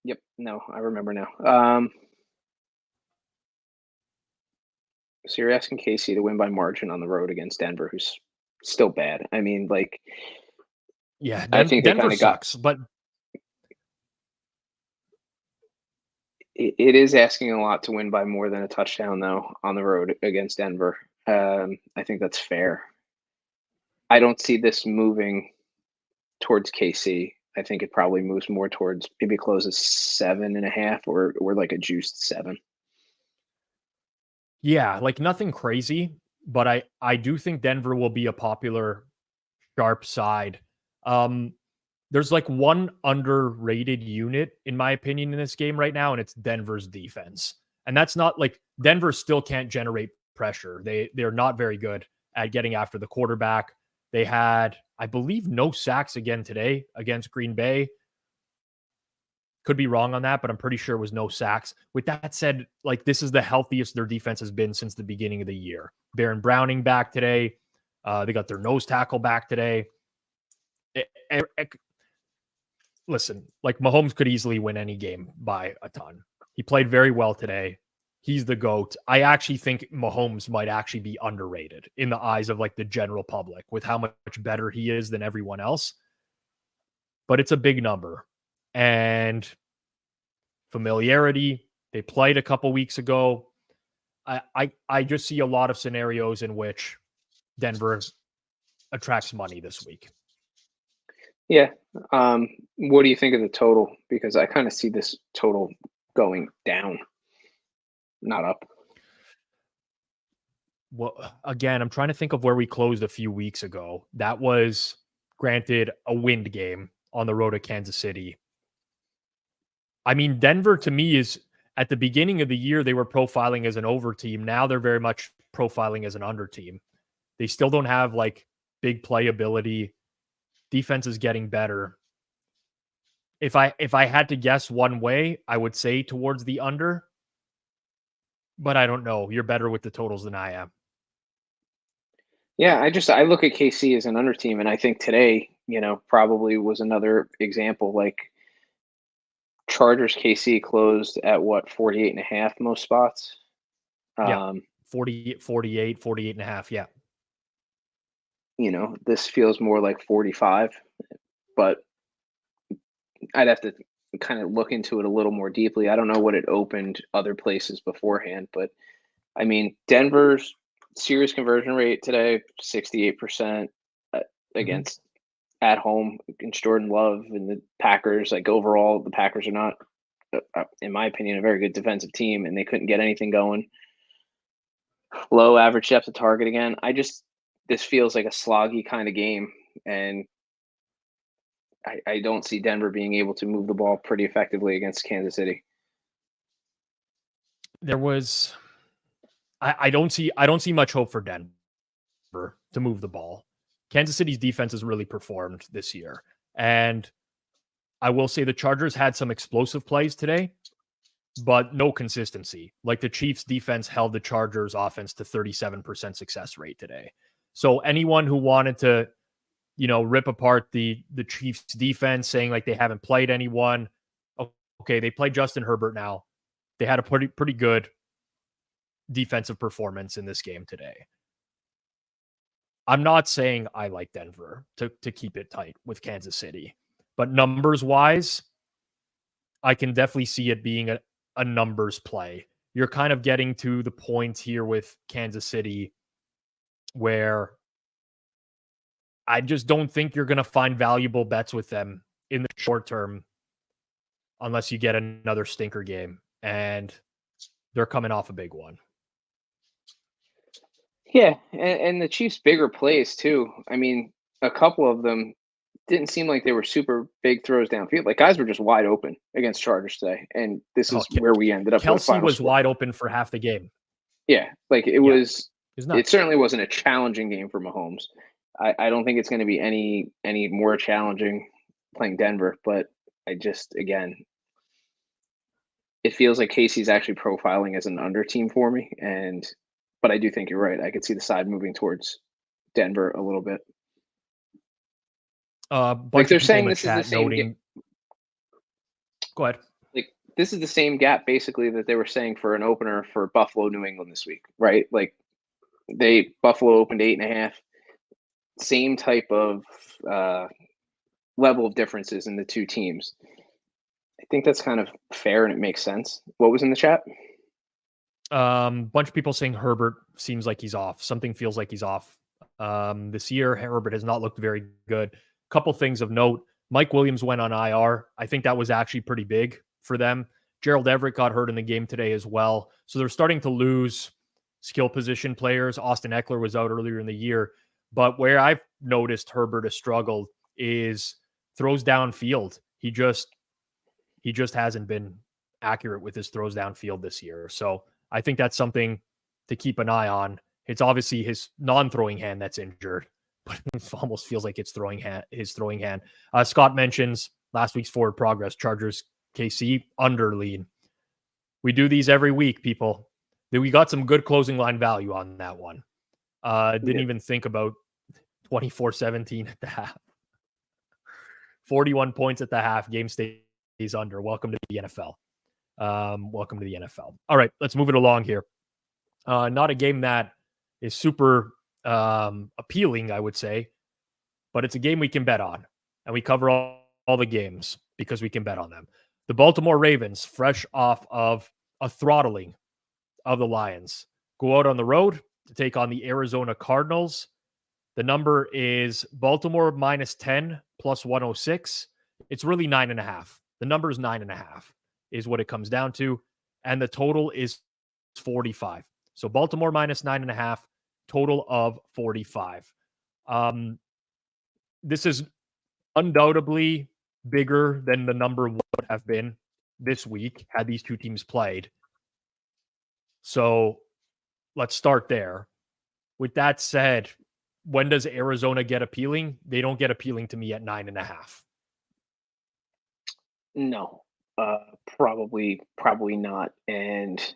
Yep. No, I remember now. So you're asking KC to win by margin on the road against Denver, who's still bad. I mean, like, yeah, I think they Denver kind of got. sucks, but It is asking a lot to win by more than a touchdown, though, on the road against Denver. I think that's fair. I don't see this moving towards KC. I think it probably moves more towards maybe closes 7.5 or like a juiced 7. yeah, like nothing crazy. But I do think Denver will be a popular sharp side. There's like one underrated unit, in my opinion, in this game right now, and it's Denver's defense. And that's not like Denver still can't generate pressure. They're not very good at getting after the quarterback. They had, I believe, no sacks again today against Green Bay. Could be wrong on that, but I'm pretty sure it was no sacks. With that said, like this is the healthiest their defense has been since the beginning of the year. Baron Browning back today. They got their nose tackle back today. Listen, like Mahomes could easily win any game by a ton. He played very well today. He's the GOAT. I actually think Mahomes might actually be underrated in the eyes of like the general public with how much better he is than everyone else. But it's a big number. And familiarity, they played a couple weeks ago. I just see a lot of scenarios in which Denver attracts money this week. Yeah. What do you think of the total? Because I kind of see this total going down, not up. Well, again, I'm trying to think of where we closed a few weeks ago. That was, granted, a wind game on the road to Kansas City. I mean, Denver to me is, at the beginning of the year, they were profiling as an over team. Now they're very much profiling as an under team. They still don't have like big playability. Defense is getting better. If I had to guess one way, I would say towards the under. But I don't know. You're better with the totals than I am. Yeah, I look at KC as an under team, and I think today, probably was another example. Like Chargers KC closed at what, 48.5 most spots. Yeah, 48, 48.5. Yeah. This feels more like 45, but I'd have to kind of look into it a little more deeply. I don't know what it opened other places beforehand, but I mean, Denver's serious conversion rate today, 68% against at home against Jordan Love and the Packers. Like overall, the Packers are not, in my opinion, a very good defensive team, and they couldn't get anything going. Low average depth of target again. this feels like a sloggy kind of game, and I don't see Denver being able to move the ball pretty effectively against Kansas City. There was I don't see much hope for Denver to move the ball. Kansas City's defense has really performed this year. And I will say the Chargers had some explosive plays today, but no consistency. Like the Chiefs defense held the Chargers offense to 37% success rate today. So anyone who wanted to, rip apart the Chiefs defense saying like they haven't played anyone, okay, they played Justin Herbert now. They had a pretty good defensive performance in this game today. I'm not saying I like Denver to keep it tight with Kansas City, but numbers wise, I can definitely see it being a numbers play. You're kind of getting to the point here with Kansas City where I just don't think you're going to find valuable bets with them in the short term unless you get another stinker game, and they're coming off a big one. Yeah, and the Chiefs' bigger plays too. I mean, a couple of them didn't seem like they were super big throws downfield. Like guys were just wide open against Chargers today, and this is where we ended up. Kelsey was wide open for half the game. Yeah, like it was. It certainly wasn't a challenging game for Mahomes. I don't think it's going to be any more challenging playing Denver, but I just again, it feels like Casey's actually profiling as an under team for me, but I do think you're right. I could see the side moving towards Denver a little bit. Like they're saying this is the same game. Go ahead. Like this is the same gap basically that they were saying for an opener for Buffalo, New England this week, right? Like Buffalo opened 8.5. Same type of level of differences in the two teams. I think that's kind of fair and it makes sense. What was in the chat? Bunch of people saying Herbert seems like he's off. Something feels like he's off. This year, Herbert has not looked very good. Couple things of note. Mike Williams went on IR. I think that was actually pretty big for them. Gerald Everett got hurt in the game today as well. So they're starting to lose skill position players. Austin Eckler was out earlier in the year. But where I've noticed Herbert has struggled is throws downfield. He just hasn't been accurate with his throws downfield this year. So I think that's something to keep an eye on. It's obviously his non-throwing hand that's injured, but it almost feels like it's his throwing hand. Scott mentions last week's forward progress, Chargers KC under lead. We do these every week, people. We got some good closing line value on that one. Didn't even think about 24-17 at the half. 41 points at the half. Game stays under. Welcome to the NFL. Welcome to the NFL. All right, let's move it along here. Not a game that is super appealing, I would say, but it's a game we can bet on. And we cover all the games because we can bet on them. The Baltimore Ravens, fresh off of a throttling of the Lions, go out on the road to take on the Arizona Cardinals. The number is Baltimore -10 plus 106. It's really 9.5. The number is 9.5 is what it comes down to. And the total is 45. So Baltimore -9.5, total of 45. This is undoubtedly bigger than the number would have been this week had these two teams played. So let's start there. With that said, when does Arizona get appealing? They don't get appealing to me at 9.5. No, probably not. And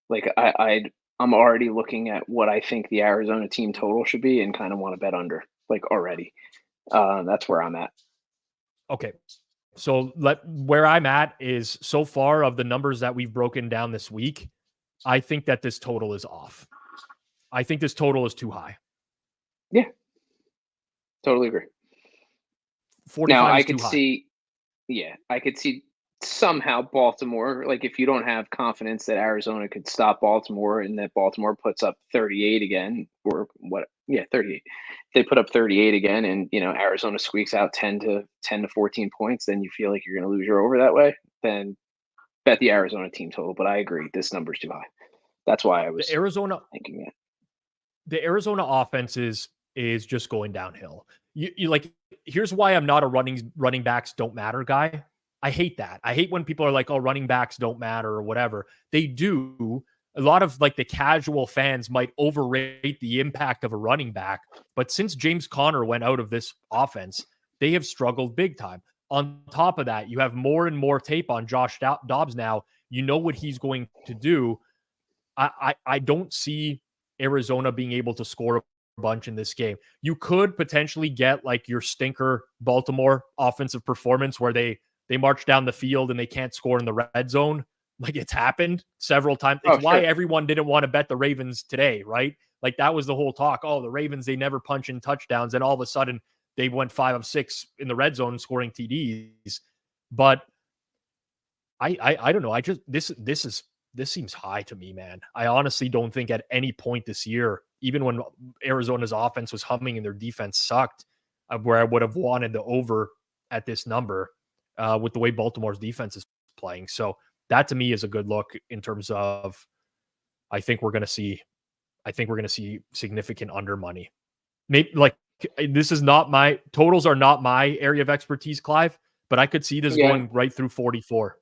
like I'm already looking at what I think the Arizona team total should be and kind of want to bet under like already. That's where I'm at. Okay. So where I'm at is so far of the numbers that we've broken down this week, I think that this total is off. I think this total is too high. Yeah. Totally agree. 45 now is I could too high. see, yeah, I could see somehow Baltimore, like if you don't have confidence that Arizona could stop Baltimore and that Baltimore puts up 38 again, or what? Yeah, 38. They put up 38 again, and Arizona squeaks out 10 to 14 points. Then you feel like you're going to lose your over that way. Then bet the Arizona team total. But I agree, this number's too high. That's why I was Arizona thinking it. the Arizona offense is just going downhill. You like, here's why I'm not a running backs don't matter guy. I hate that. I hate when people are like, oh, running backs don't matter or whatever. They do. A lot of like the casual fans might overrate the impact of a running back. But since James Conner went out of this offense, they have struggled big time. On top of that, you have more and more tape on Josh Dobbs now. You know what he's going to do. I don't see Arizona being able to score a bunch in this game. You could potentially get like your stinker Baltimore offensive performance where they march down the field and they can't score in the red zone. Like it's happened several times. It's why everyone didn't want to bet the Ravens today, right? Like that was the whole talk. Oh, the Ravens, they never punch in touchdowns. And all of a sudden they went 5 of 6 in the red zone scoring TDs. But I don't know. I just, this seems high to me, man. I honestly don't think at any point this year, even when Arizona's offense was humming and their defense sucked, where I would have wanted the over at this number with the way Baltimore's defense is playing. So that to me is a good look in terms of, I think we're going to see significant under money. Maybe like this is not my totals are not my area of expertise, Clive, but I could see this going right through 44.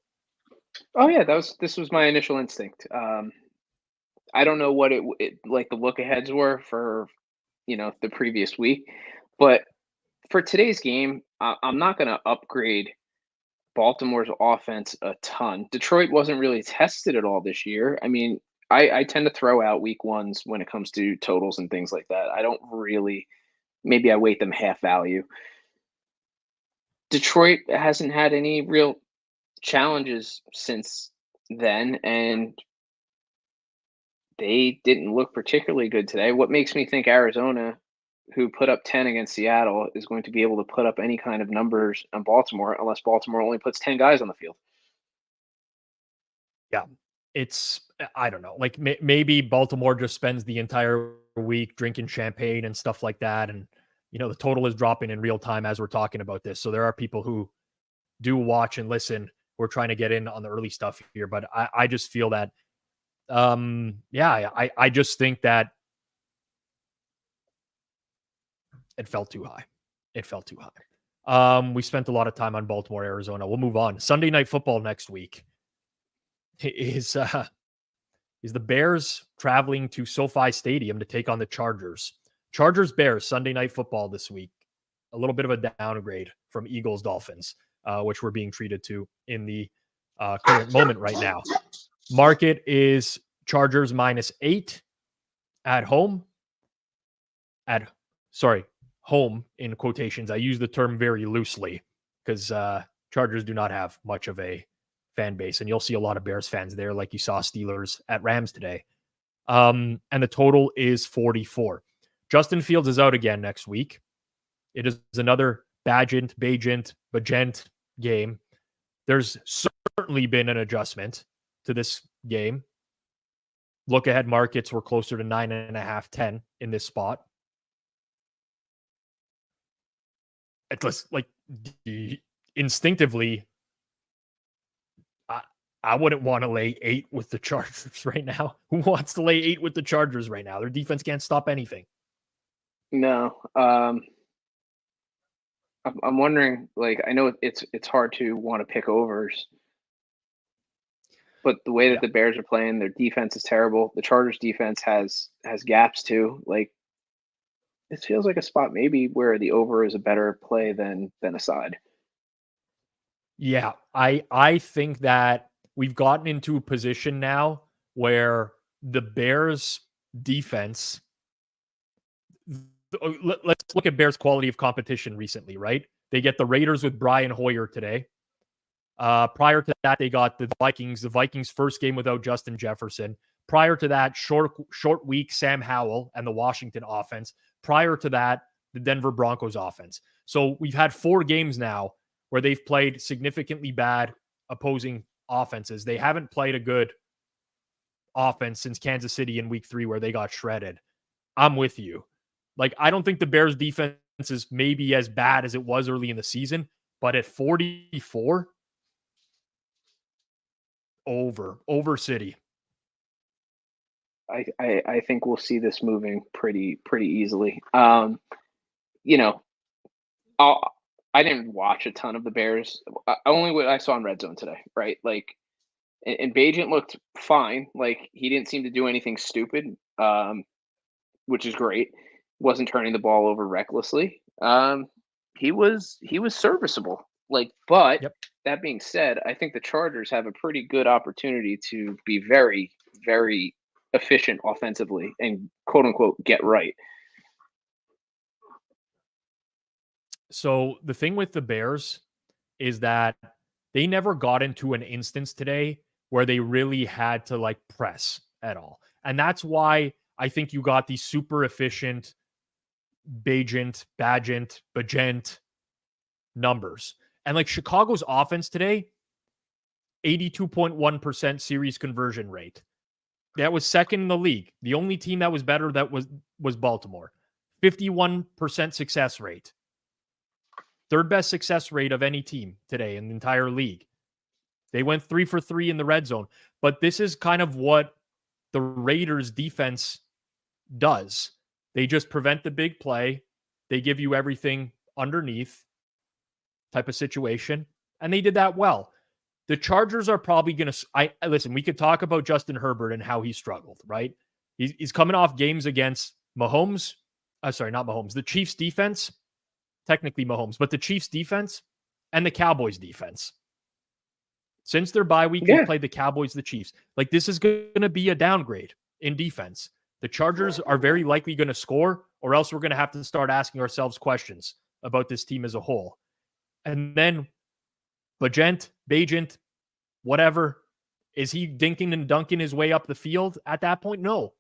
Oh yeah, this was my initial instinct. I don't know what it like the look aheads were for the previous week, but for today's game, I'm not going to upgrade Baltimore's offense a ton. Detroit wasn't really tested at all this year. I mean, I tend to throw out week ones when it comes to totals and things like that. I don't really. Maybe I weight them half value. Detroit hasn't had any real challenges since then, and they didn't look particularly good today. What makes me think Arizona, who put up 10 against Seattle, is going to be able to put up any kind of numbers on Baltimore unless Baltimore only puts 10 guys on the field? Yeah, I don't know. Like maybe Baltimore just spends the entire week drinking champagne and stuff like that. And, the total is dropping in real time as we're talking about this. So there are people who do watch and listen. We're trying to get in on the early stuff here, but I just feel that, I just think that it felt too high. We spent a lot of time on Baltimore, Arizona. We'll move on. Sunday Night Football next week is the Bears traveling to SoFi Stadium to take on the Chargers. Chargers-Bears Sunday Night Football this week. A little bit of a downgrade from Eagles-Dolphins, which we're being treated to in the current moment right now. Market is Chargers -8 at home. Home in quotations. I use the term very loosely because Chargers do not have much of a fan base, and you'll see a lot of Bears fans there, like you saw Steelers at Rams today. And the total is 44. Justin Fields is out again next week. It is another Bagent game. There's certainly been an adjustment to this game. Look ahead markets were closer to 9.5, 10 in this spot. It's like instinctively, I wouldn't want to lay 8 with the Chargers right now. Who wants to lay 8 with the Chargers right now? Their defense can't stop anything. No. I'm wondering, like, I know it's hard to want to pick overs, but the way that the Bears are playing, their defense is terrible. The Chargers defense has gaps too. Like, it feels like a spot maybe where the over is a better play than a side. Yeah, I think that we've gotten into a position now where the Bears defense, let's look at Bears quality of competition recently, right? They get the Raiders with Brian Hoyer today. Prior to that, they got the Vikings first game without Justin Jefferson. Prior to that, short week, Sam Howell and the Washington offense. Prior to that, the Denver Broncos offense. So we've had 4 games now where they've played significantly bad opposing offenses. They haven't played a good offense since Kansas City in week 3 where they got shredded. I'm with you. Like, I don't think the Bears defense is maybe as bad as it was early in the season, but at 44, over City. I think we'll see this moving pretty easily. You know, I'll, I didn't watch a ton of the Bears. Only what I saw in red zone today, right? Like, and Bajent looked fine. Like, he didn't seem to do anything stupid, which is great. Wasn't turning the ball over recklessly. He was serviceable. Like, but Yep. that being said, I think the Chargers have a pretty good opportunity to be very, very efficient offensively and quote unquote get right. So the thing with the Bears is that they never got into an instance today where they really had to like press at all. And that's why I think you got these super efficient Bagent numbers. And like Chicago's offense today, 82.1% series conversion rate. That was second in the league. The only team that was better that was Baltimore. 51% success rate. Third best success rate of any team today in the entire league. They went 3 for 3 in the red zone. But this is kind of what the Raiders defense does. They just prevent the big play. They give you everything underneath type of situation. And they did that well. The Chargers are probably going to, listen, we could talk about Justin Herbert and how he struggled, right? He's coming off games against Mahomes. Sorry, not Mahomes. The Chiefs defense, technically Mahomes, but the Chiefs defense and the Cowboys defense. Since their bye week, they've played the Cowboys, the Chiefs. Like, this is going to be a downgrade in defense. The Chargers are very likely going to score, or else we're going to have to start asking ourselves questions about this team as a whole. And then Bajent, whatever, is he dinking and dunking his way up the field at that point? No.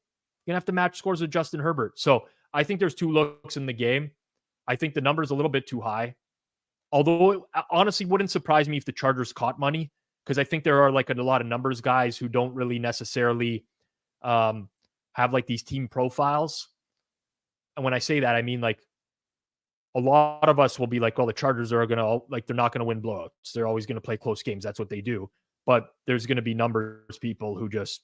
You're going to have to match scores with Justin Herbert. So I think there's two looks in the game. I think the number is a little bit too high. Although it honestly wouldn't surprise me if the Chargers caught money, because I think there are like a lot of numbers guys who don't really necessarily have like these team profiles. And when I say that, I mean like a lot of us will be like, well, the Chargers are going to, like, they're not going to win blowouts. They're always going to play close games. That's what they do. But there's going to be numbers people who just,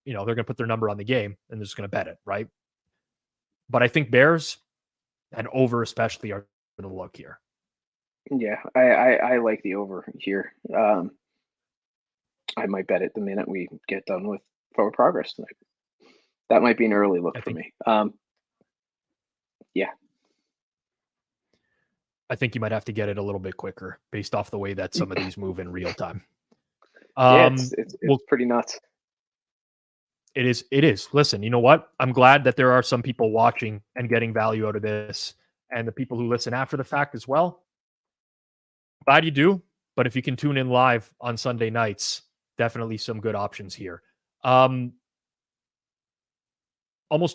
they're going to put their number on the game and they're just going to bet it, right? But I think Bears and over especially are going to look here. Yeah, I like the over here. I might bet it the minute we get done with Forward Progress tonight. That might be an early look for me. Yeah. I think you might have to get it a little bit quicker based off the way that some of these move in real time. Yeah, it's pretty nuts. It is. Listen, you know what? I'm glad that there are some people watching and getting value out of this, and the people who listen after the fact as well. Glad you do. But if you can tune in live on Sunday nights, definitely some good options here. Almost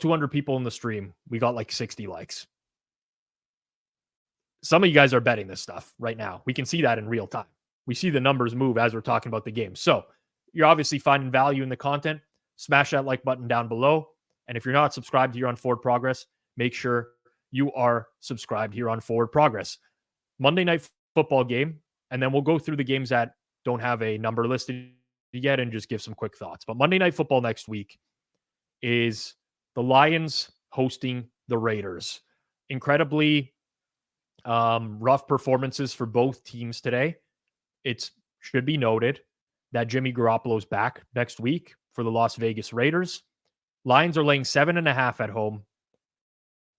200 people in the stream. We got like 60 likes. Some of you guys are betting this stuff right now. We can see that in real time. We see the numbers move as we're talking about the game. So you're obviously finding value in the content. Smash that like button down below. And if you're not subscribed here on Forward Progress, make sure you are subscribed here on Forward Progress. Monday night football game. And then we'll go through the games that don't have a number listed yet and just give some quick thoughts. But Monday night football next week is the Lions hosting the Raiders. Incredibly rough performances for both teams today. It should be noted that Jimmy Garoppolo's back next week for the Las Vegas Raiders. Lions are laying 7.5 at home.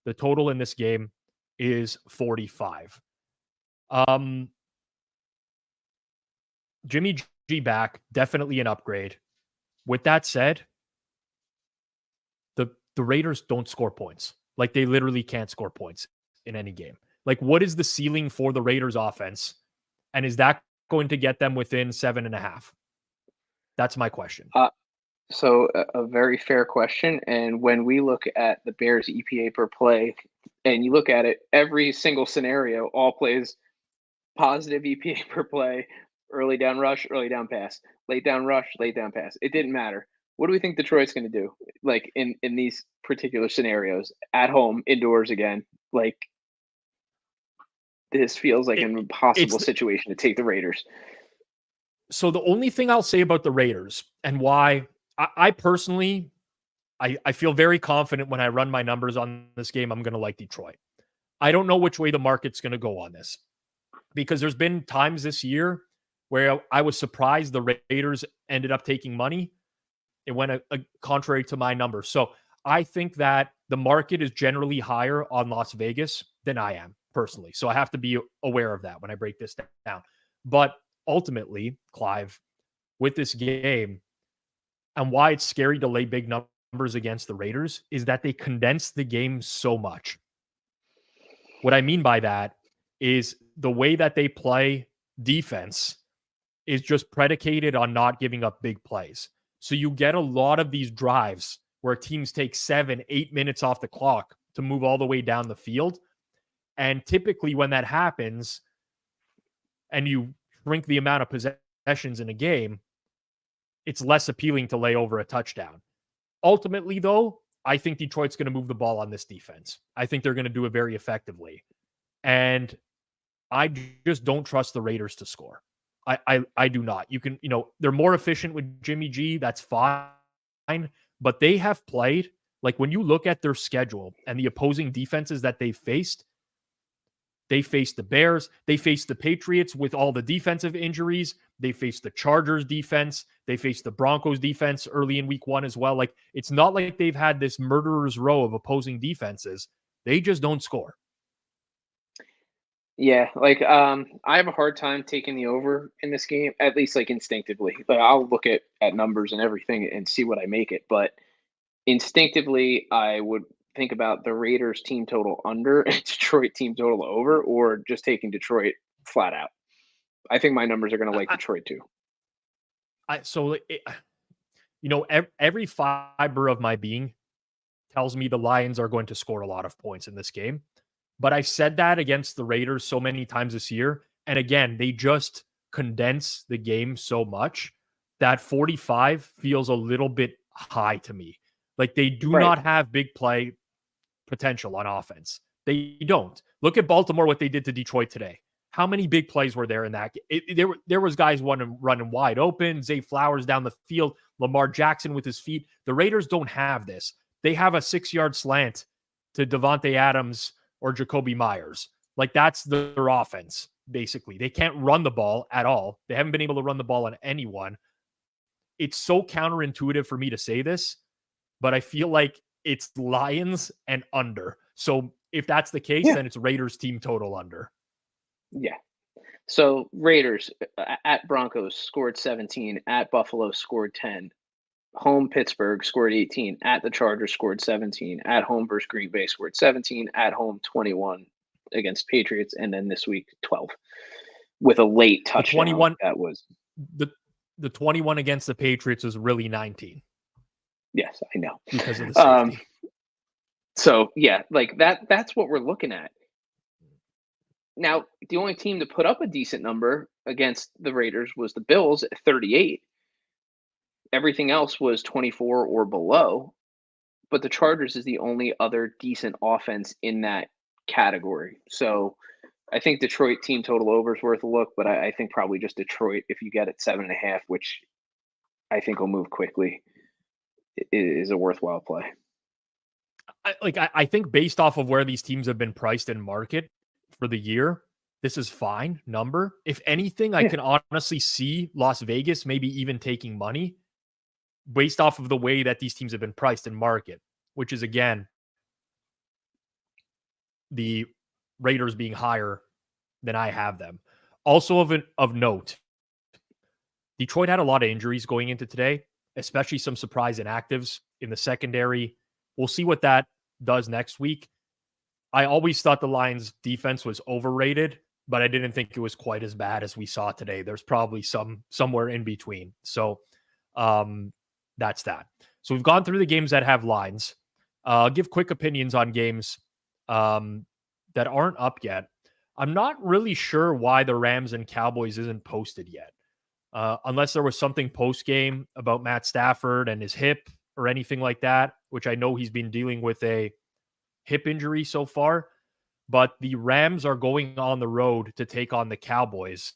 The total in this game is 45. Jimmy G back, definitely an upgrade. With that said, the Raiders don't score points. Like, they literally can't score points in any game. Like, what is the ceiling for the Raiders offense? And is that going to get them within 7.5? That's my question. So a very fair question. And when we look at the Bears EPA per play, and you look at it, every single scenario all plays positive EPA per play, early down rush, early down pass, late down rush, late down pass. It didn't matter. What do we think Detroit's going to do? Like in these particular scenarios, at home, indoors again, like this feels like an impossible situation to take the Raiders. So the only thing I'll say about the Raiders and why I personally, I feel very confident when I run my numbers on this game, I'm going to like Detroit. I don't know which way the market's going to go on this because there's been times this year where I was surprised the Raiders ended up taking money. It went contrary to my numbers. So I think that the market is generally higher on Las Vegas than I am personally. So I have to be aware of that when I break this down. But ultimately, Clive, with this game and why it's scary to lay big numbers against the Raiders is that they condense the game so much. What I mean by that is the way that they play defense is just predicated on not giving up big plays. So you get a lot of these drives where teams take 7-8 minutes off the clock to move all the way down the field. And typically when that happens and you shrink the amount of possessions in a game, it's less appealing to lay over a touchdown. Ultimately, though, I think Detroit's going to move the ball on this defense. I think they're going to do it very effectively. And I just don't trust the Raiders to score. I do not. You can, they're more efficient with Jimmy G. That's fine. But they have played, like when you look at their schedule and the opposing defenses that they faced the Bears, they faced the Patriots with all the defensive injuries. They faced the Chargers defense. They faced the Broncos defense early in week 1 as well. Like, it's not like they've had this murderer's row of opposing defenses. They just don't score. Yeah, like I have a hard time taking the over in this game, at least like instinctively. But I'll look at numbers and everything and see what I make it. But instinctively, I would think about the Raiders team total under and Detroit team total over, or just taking Detroit flat out. I think my numbers are going to like Detroit too. Every fiber of my being tells me the Lions are going to score a lot of points in this game. But I said that against the Raiders so many times this year. And again, they just condense the game so much that 45 feels a little bit high to me. Like, they do not have big play potential on offense. They don't. Look at Baltimore, what they did to Detroit today. How many big plays were there in that? There was guys running wide open, Zay Flowers down the field, Lamar Jackson with his feet. The Raiders don't have this. They have a 6-yard slant to Devontae Adams or Jacoby Myers. Like, that's their offense, basically. They can't run the ball at all. They haven't been able to run the ball on anyone. It's so counterintuitive for me to say this, but I feel like it's Lions and under. So if that's the case, then it's Raiders team total under. Yeah. So Raiders at Broncos scored 17, at Buffalo scored 10, home Pittsburgh scored 18, at the Chargers scored 17, at home versus Green Bay scored 17, at home 21 against Patriots, and then this week 12 with a late touchdown. 21, that was the 21 against the Patriots was really 19. Yes, I know, because of the safety. So yeah, like that's what we're looking at. Now, the only team to put up a decent number against the Raiders was the Bills at 38. Everything else was 24 or below, but the Chargers is the only other decent offense in that category. So I think Detroit team total over is worth a look, but I think probably just Detroit, if you get it 7.5, which I think will move quickly, is a worthwhile play. I think based off of where these teams have been priced in market for the year, this is fine number. If anything, I can honestly see Las Vegas maybe even taking money based off of the way that these teams have been priced in market, which is, again, the Raiders being higher than I have them. Also of note, Detroit had a lot of injuries going into today, especially some surprise inactives in the secondary. We'll see what that does next week. I always thought the Lions defense was overrated, but I didn't think it was quite as bad as we saw today. There's probably somewhere in between. So that's that. So we've gone through the games that have lines. I'll give quick opinions on games that aren't up yet. I'm not really sure why the Rams and Cowboys isn't posted yet. Unless there was something post-game about Matt Stafford and his hip or anything like that, which I know he's been dealing with a hip injury so far. But the Rams are going on the road to take on the Cowboys.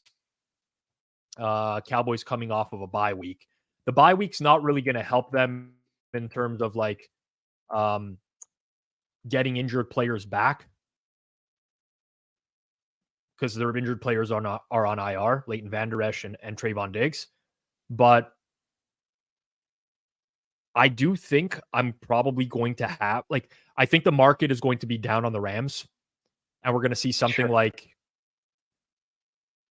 Cowboys coming off of a bye week. The bye week's not really going to help them in terms of like getting injured players back because their injured players are on IR, Leighton Vander Esch and Trayvon Diggs. But I do think I'm probably going to have, like, I think the market is going to be down on the Rams, and we're going to see something like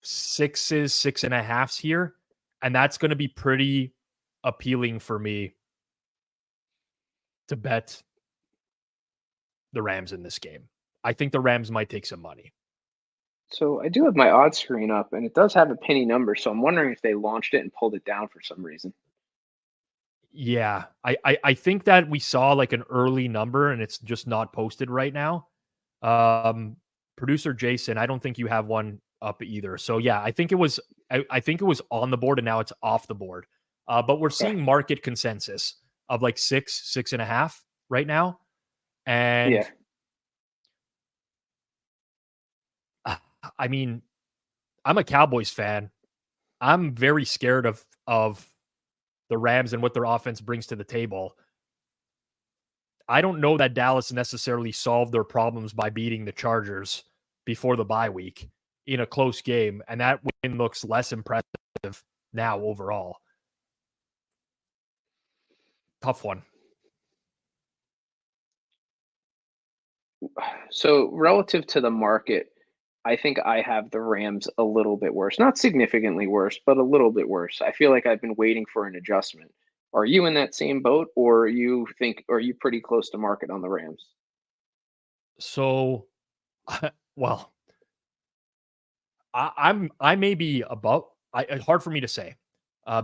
6s, 6.5s here. And that's going to be pretty appealing for me to bet the Rams in this game. I think the Rams might take some money. So I do have my odds screen up, and it does have a penny number. So I'm wondering if they launched it and pulled it down for some reason. Yeah, I think that we saw like an early number, and it's just not posted right now. Producer Jason, I don't think you have one up either. So yeah, I think it was on the board, and now it's off the board. But we're seeing market consensus of like 6.5 right now, and I mean, I'm a Cowboys fan. I'm very scared of the Rams and what their offense brings to the table. I don't know that Dallas necessarily solved their problems by beating the Chargers before the bye week in a close game, and that win looks less impressive now overall. Tough one. So relative to the market, I think I have the Rams a little bit worse. Not significantly worse, but a little bit worse. I feel like I've been waiting for an adjustment. Are you in that same boat, or are you pretty close to market on the Rams? So, well, I may be above. It's hard for me to say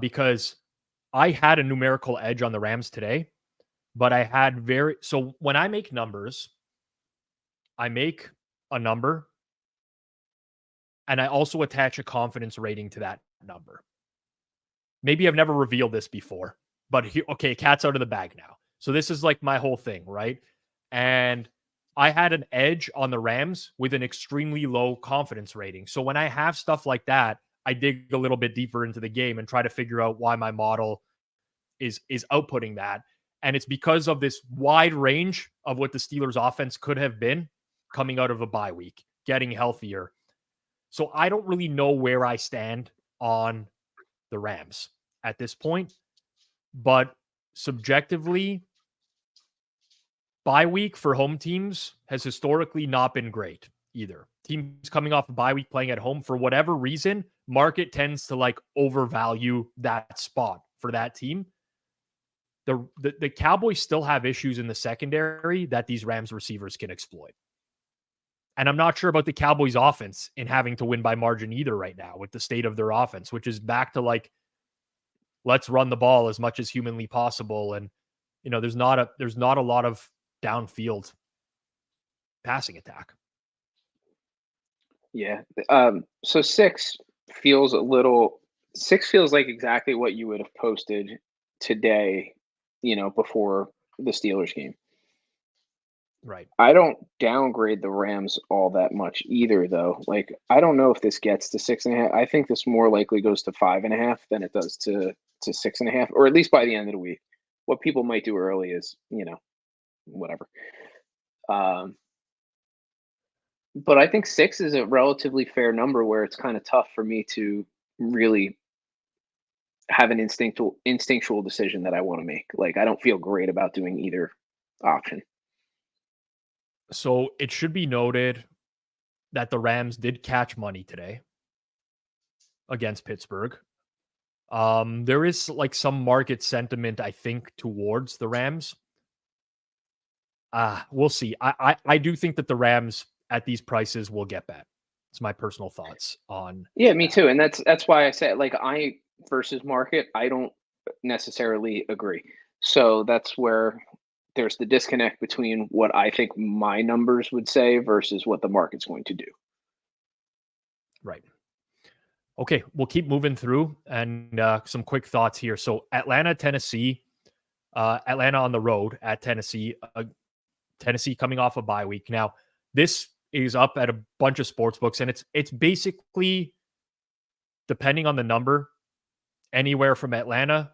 because I had a numerical edge on the Rams today, but I had so when I make numbers, I make a number and I also attach a confidence rating to that number. Maybe I've never revealed this before, but okay, cat's out of the bag now. So this is like my whole thing, right? And I had an edge on the Rams with an extremely low confidence rating. So when I have stuff like that, I dig a little bit deeper into the game and try to figure out why my model is outputting that. And it's because of this wide range of what the Steelers offense could have been coming out of a bye week, getting healthier. So I don't really know where I stand on the Rams at this point, but subjectively, bye week for home teams has historically not been great either. Teams coming off a bye week playing at home, for whatever reason, market tends to like overvalue that spot for that team. The Cowboys still have issues in the secondary that these Rams receivers can exploit. And I'm not sure about the Cowboys offense in having to win by margin either right now with the state of their offense, which is back to like, let's run the ball as much as humanly possible. And, you know, there's not a lot of downfield passing attack. Yeah. So 6 feels like exactly what you would have posted today, before the Steelers game. Right. I don't downgrade the Rams all that much either, though. Like, I don't know if this gets to 6.5. I think this more likely goes to 5.5 than it does to 6.5, or at least by the end of the week. What people might do early is, whatever. But I think 6 is a relatively fair number where it's kind of tough for me to really have an instinctual decision that I want to make. Like, I don't feel great about doing either option. So it should be noted that the Rams did catch money today against Pittsburgh. There is like some market sentiment, I think, towards the Rams. We'll see. I do think that the Rams at these prices will get bet. It's my personal thoughts on. Yeah, me too. And that's why I said, like, I versus market, I don't necessarily agree. So that's where there's the disconnect between what I think my numbers would say versus what the market's going to do. Right. Okay, we'll keep moving through and some quick thoughts here. So Atlanta, Tennessee, Atlanta on the road at Tennessee, Tennessee coming off a bye week. Now, this is up at a bunch of sports books, and it's basically, depending on the number, anywhere from Atlanta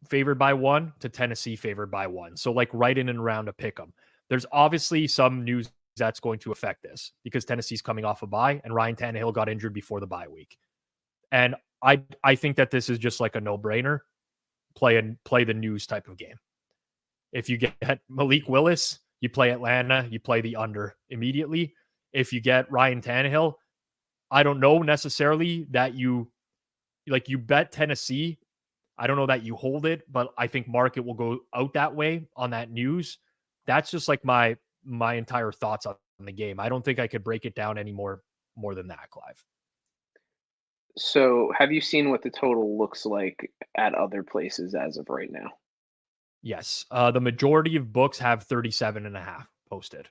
favored by 1 to Tennessee favored by 1. So like right in and around a pick 'em. There's obviously some news that's going to affect this because Tennessee's coming off a bye and Ryan Tannehill got injured before the bye week. And I think that this is just like a no-brainer. Play the news type of game. If you get Malik Willis, you play Atlanta, you play the under immediately. If you get Ryan Tannehill, I don't know necessarily that you bet Tennessee. I don't know that you hold it, but I think market will go out that way on that news. That's just like my entire thoughts on the game. I don't think I could break it down any more than that, Clive. So, have you seen what the total looks like at other places as of right now? Yes. The majority of books have 37.5 posted.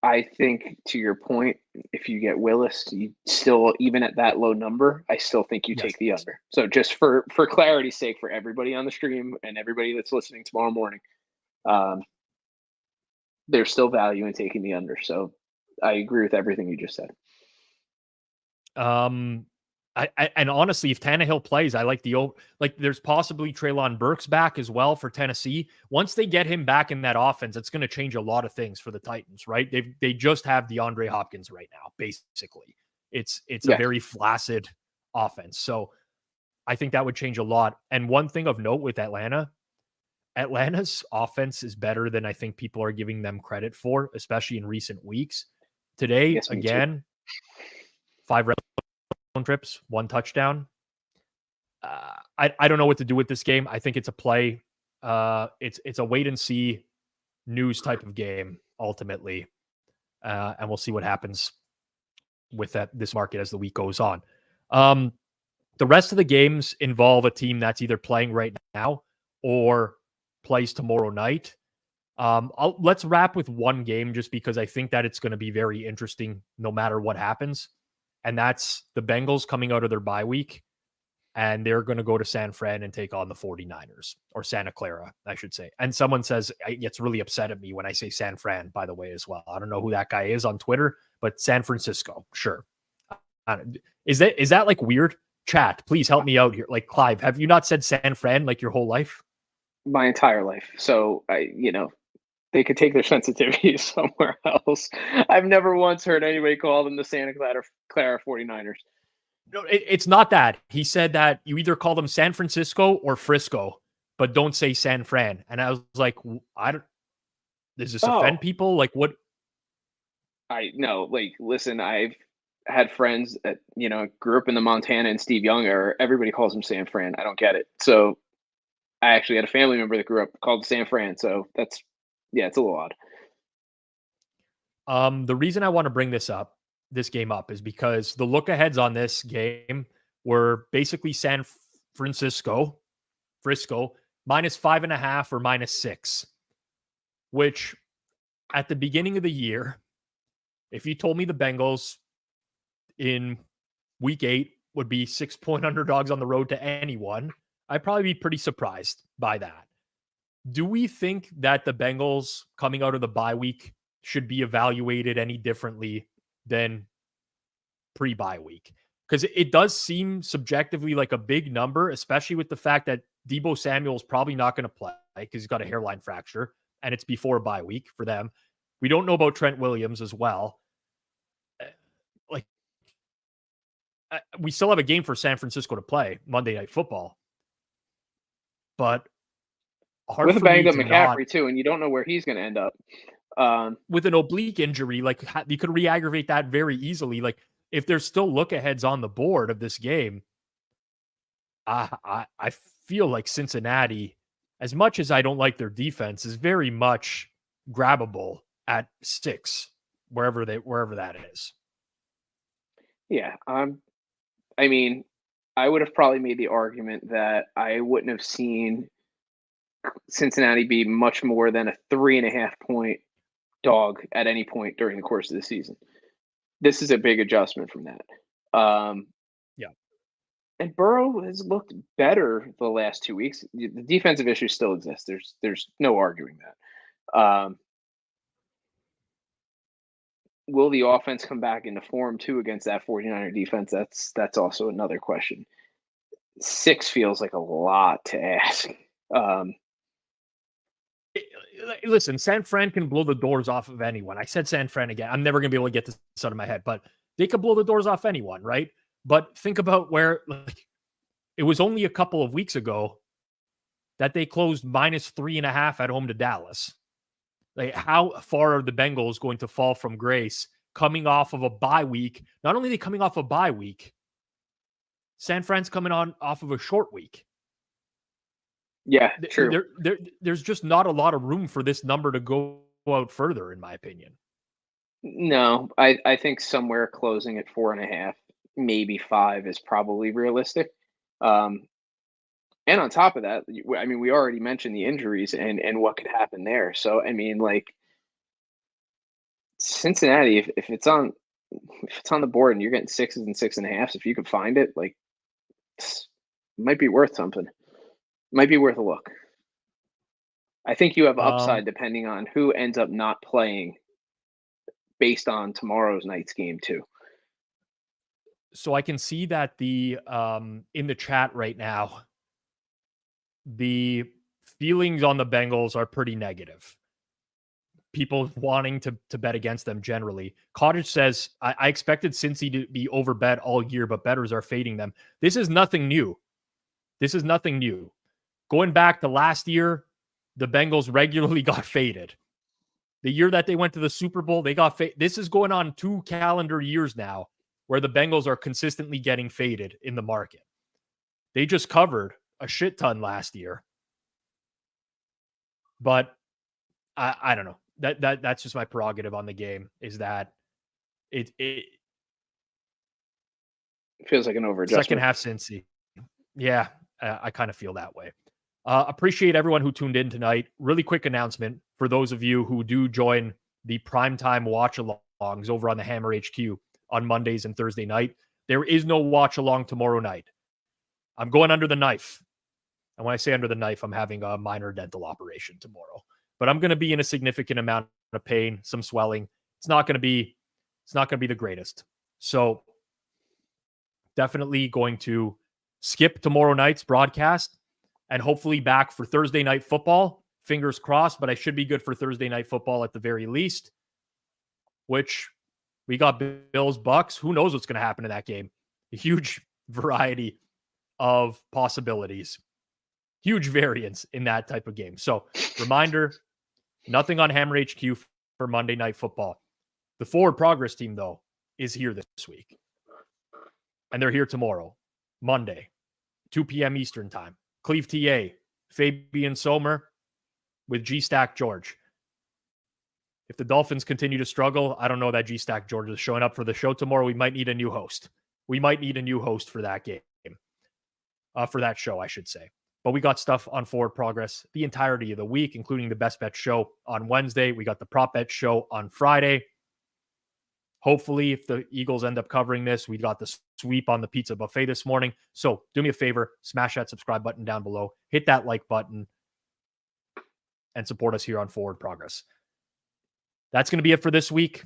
I think to your point, if you get Willis, you still even at that low number, I still think you Yes. take the under. So just for clarity's sake, for everybody on the stream and everybody that's listening tomorrow morning, um, there's still value in taking the under. So I agree with everything you just said. Um, and honestly, if Tannehill plays, I like like there's possibly Treylon Burks back as well for Tennessee. Once they get him back in that offense, it's going to change a lot of things for the Titans, right? They just have DeAndre Hopkins right now, basically. It's a Yes. very flaccid offense. So I think that would change a lot. And one thing of note with Atlanta's offense is better than I think people are giving them credit for, especially in recent weeks. Today, Yes, me too. again, 5 red zone trips, 1 touchdown. I don't know what to do with this game. I think it's a play. It's a wait and see news type of game ultimately, and we'll see what happens with this market as the week goes on. The rest of the games involve a team that's either playing right now or plays tomorrow night. Let's wrap with one game just because I think that it's going to be very interesting no matter what happens. And that's the Bengals coming out of their bye week. And they're going to go to San Fran and take on the 49ers, or Santa Clara, I should say. And someone says, it gets really upset at me when I say San Fran, by the way, as well. I don't know who that guy is on Twitter, but San Francisco, sure. Is that like weird? Chat, please help me out here. Like, Clive, have you not said San Fran like your whole life? My entire life. So they could take their sensitivities somewhere else. I've never once heard anybody call them the Santa Clara 49ers. No, it's not that. He said that you either call them San Francisco or Frisco, but don't say San Fran. And I was like, does this offend people? Like, what? I know, like, listen, I've had friends that, grew up in the Montana and Steve Young era. Everybody calls him San Fran. I don't get it. So I actually had a family member that grew up called San Fran. So it's a little odd. The reason I want to bring this game up is because the look aheads on this game were basically Frisco -5.5 or -6, which at the beginning of the year, if you told me the Bengals in week 8 would be 6-point underdogs on the road to anyone, I'd probably be pretty surprised by that. Do we think that the Bengals coming out of the bye week should be evaluated any differently than pre-bye week? Because it does seem subjectively like a big number, especially with the fact that Deebo Samuel is probably not going to play because he's got a hairline fracture and it's before a bye week for them. We don't know about Trent Williams as well. Like, we still have a game for San Francisco to play, Monday Night Football. But hard with a for me banged up to McCaffrey too, and you don't know where he's going to end up. With an oblique injury, like you could re-aggravate that very easily. Like if there's still look aheads on the board of this game, I feel like Cincinnati, as much as I don't like their defense, is very much grabbable at 6, wherever that is. Yeah. I mean, I would have probably made the argument that I wouldn't have seen Cincinnati be much more than a 3.5 point dog at any point during the course of the season. This is a big adjustment from that. Yeah. And Burrow has looked better the last 2 weeks. The defensive issues still exist. There's no arguing that. Will the offense come back into form too against that 49er defense? That's also another question. 6 feels like a lot to ask. Listen, San Fran can blow the doors off of anyone. I said San Fran again. I'm never going to be able to get this out of my head, but they could blow the doors off anyone, right? But think about where, like, it was only a couple of weeks ago that they closed -3.5 at home to Dallas. Like, how far are the Bengals going to fall from grace coming off of a bye week? Not only are they coming off a bye week, San Fran's coming off of a short week. Yeah, true. There's just not a lot of room for this number to go out further, in my opinion. No, I think somewhere closing at 4.5, maybe 5 is probably realistic. And on top of that, I mean, we already mentioned the injuries and what could happen there. So, I mean, like, Cincinnati, if it's on the board and you're getting 6s and 6.5s, if you can find it, like, it might be worth something. Might be worth a look. I think you have upside depending on who ends up not playing based on tomorrow's night's game too. So I can see that the in the chat right now, the feelings on the Bengals are pretty negative. People wanting to bet against them generally. Cottage says, I expected Cincy to be overbet all year, but bettors are fading them. This is nothing new. Going back to last year, the Bengals regularly got faded. The year that they went to the Super Bowl, they got faded. This is going on 2 calendar years now where the Bengals are consistently getting faded in the market. They just covered a shit ton last year. But I don't know. That's just my prerogative on the game, is that it feels like an overadjustment. Second half Cincy. Yeah, I kind of feel that way. Appreciate everyone who tuned in tonight. Really quick announcement for those of you who do join the primetime watch-alongs over on the Hammer HQ on Mondays and Thursday night. There is no watch-along tomorrow night. I'm going under the knife. And when I say under the knife, I'm having a minor dental operation tomorrow. But I'm going to be in a significant amount of pain, some swelling. It's not going to be the greatest. So definitely going to skip tomorrow night's broadcast and hopefully back for Thursday night football. Fingers crossed, but I should be good for Thursday night football at the very least, which we got Bills, Bucks. Who knows what's going to happen in that game? A huge variety of possibilities. Huge variance in that type of game. So reminder, nothing on Hammer HQ for Monday Night Football. The Forward Progress team, though, is here this week. And they're here tomorrow, Monday, 2 p.m. Eastern time. Cleve TA, Fabian Somer with G-Stack George. If the Dolphins continue to struggle, I don't know that G-Stack George is showing up for the show tomorrow. We might need a new host. We might need a new host for that game. For that show, I should say. But we got stuff on Forward Progress the entirety of the week, including the Best Bet show on Wednesday. We got the Prop Bet show on Friday. Hopefully, if the Eagles end up covering this, we got the sweep on the pizza buffet this morning. So do me a favor, smash that subscribe button down below, hit that like button, and support us here on Forward Progress. That's going to be it for this week.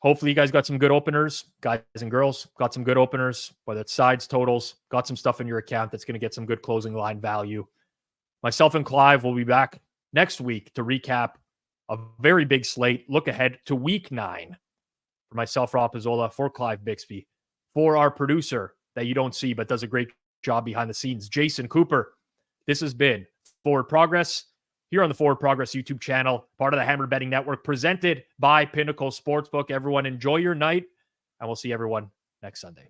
Hopefully, you guys got some good openers, guys and girls, got some good openers, whether it's sides, totals, got some stuff in your account that's going to get some good closing line value. Myself and Clive will be back next week to recap a very big slate. Look ahead to week 9. For myself, Rob Pizzola, for Clive Bixby, for our producer that you don't see but does a great job behind the scenes, Jason Cooper. This has been Forward Progress here on the Forward Progress YouTube channel, part of the Hammer Betting Network, presented by Pinnacle Sportsbook. Everyone enjoy your night, and we'll see everyone next Sunday.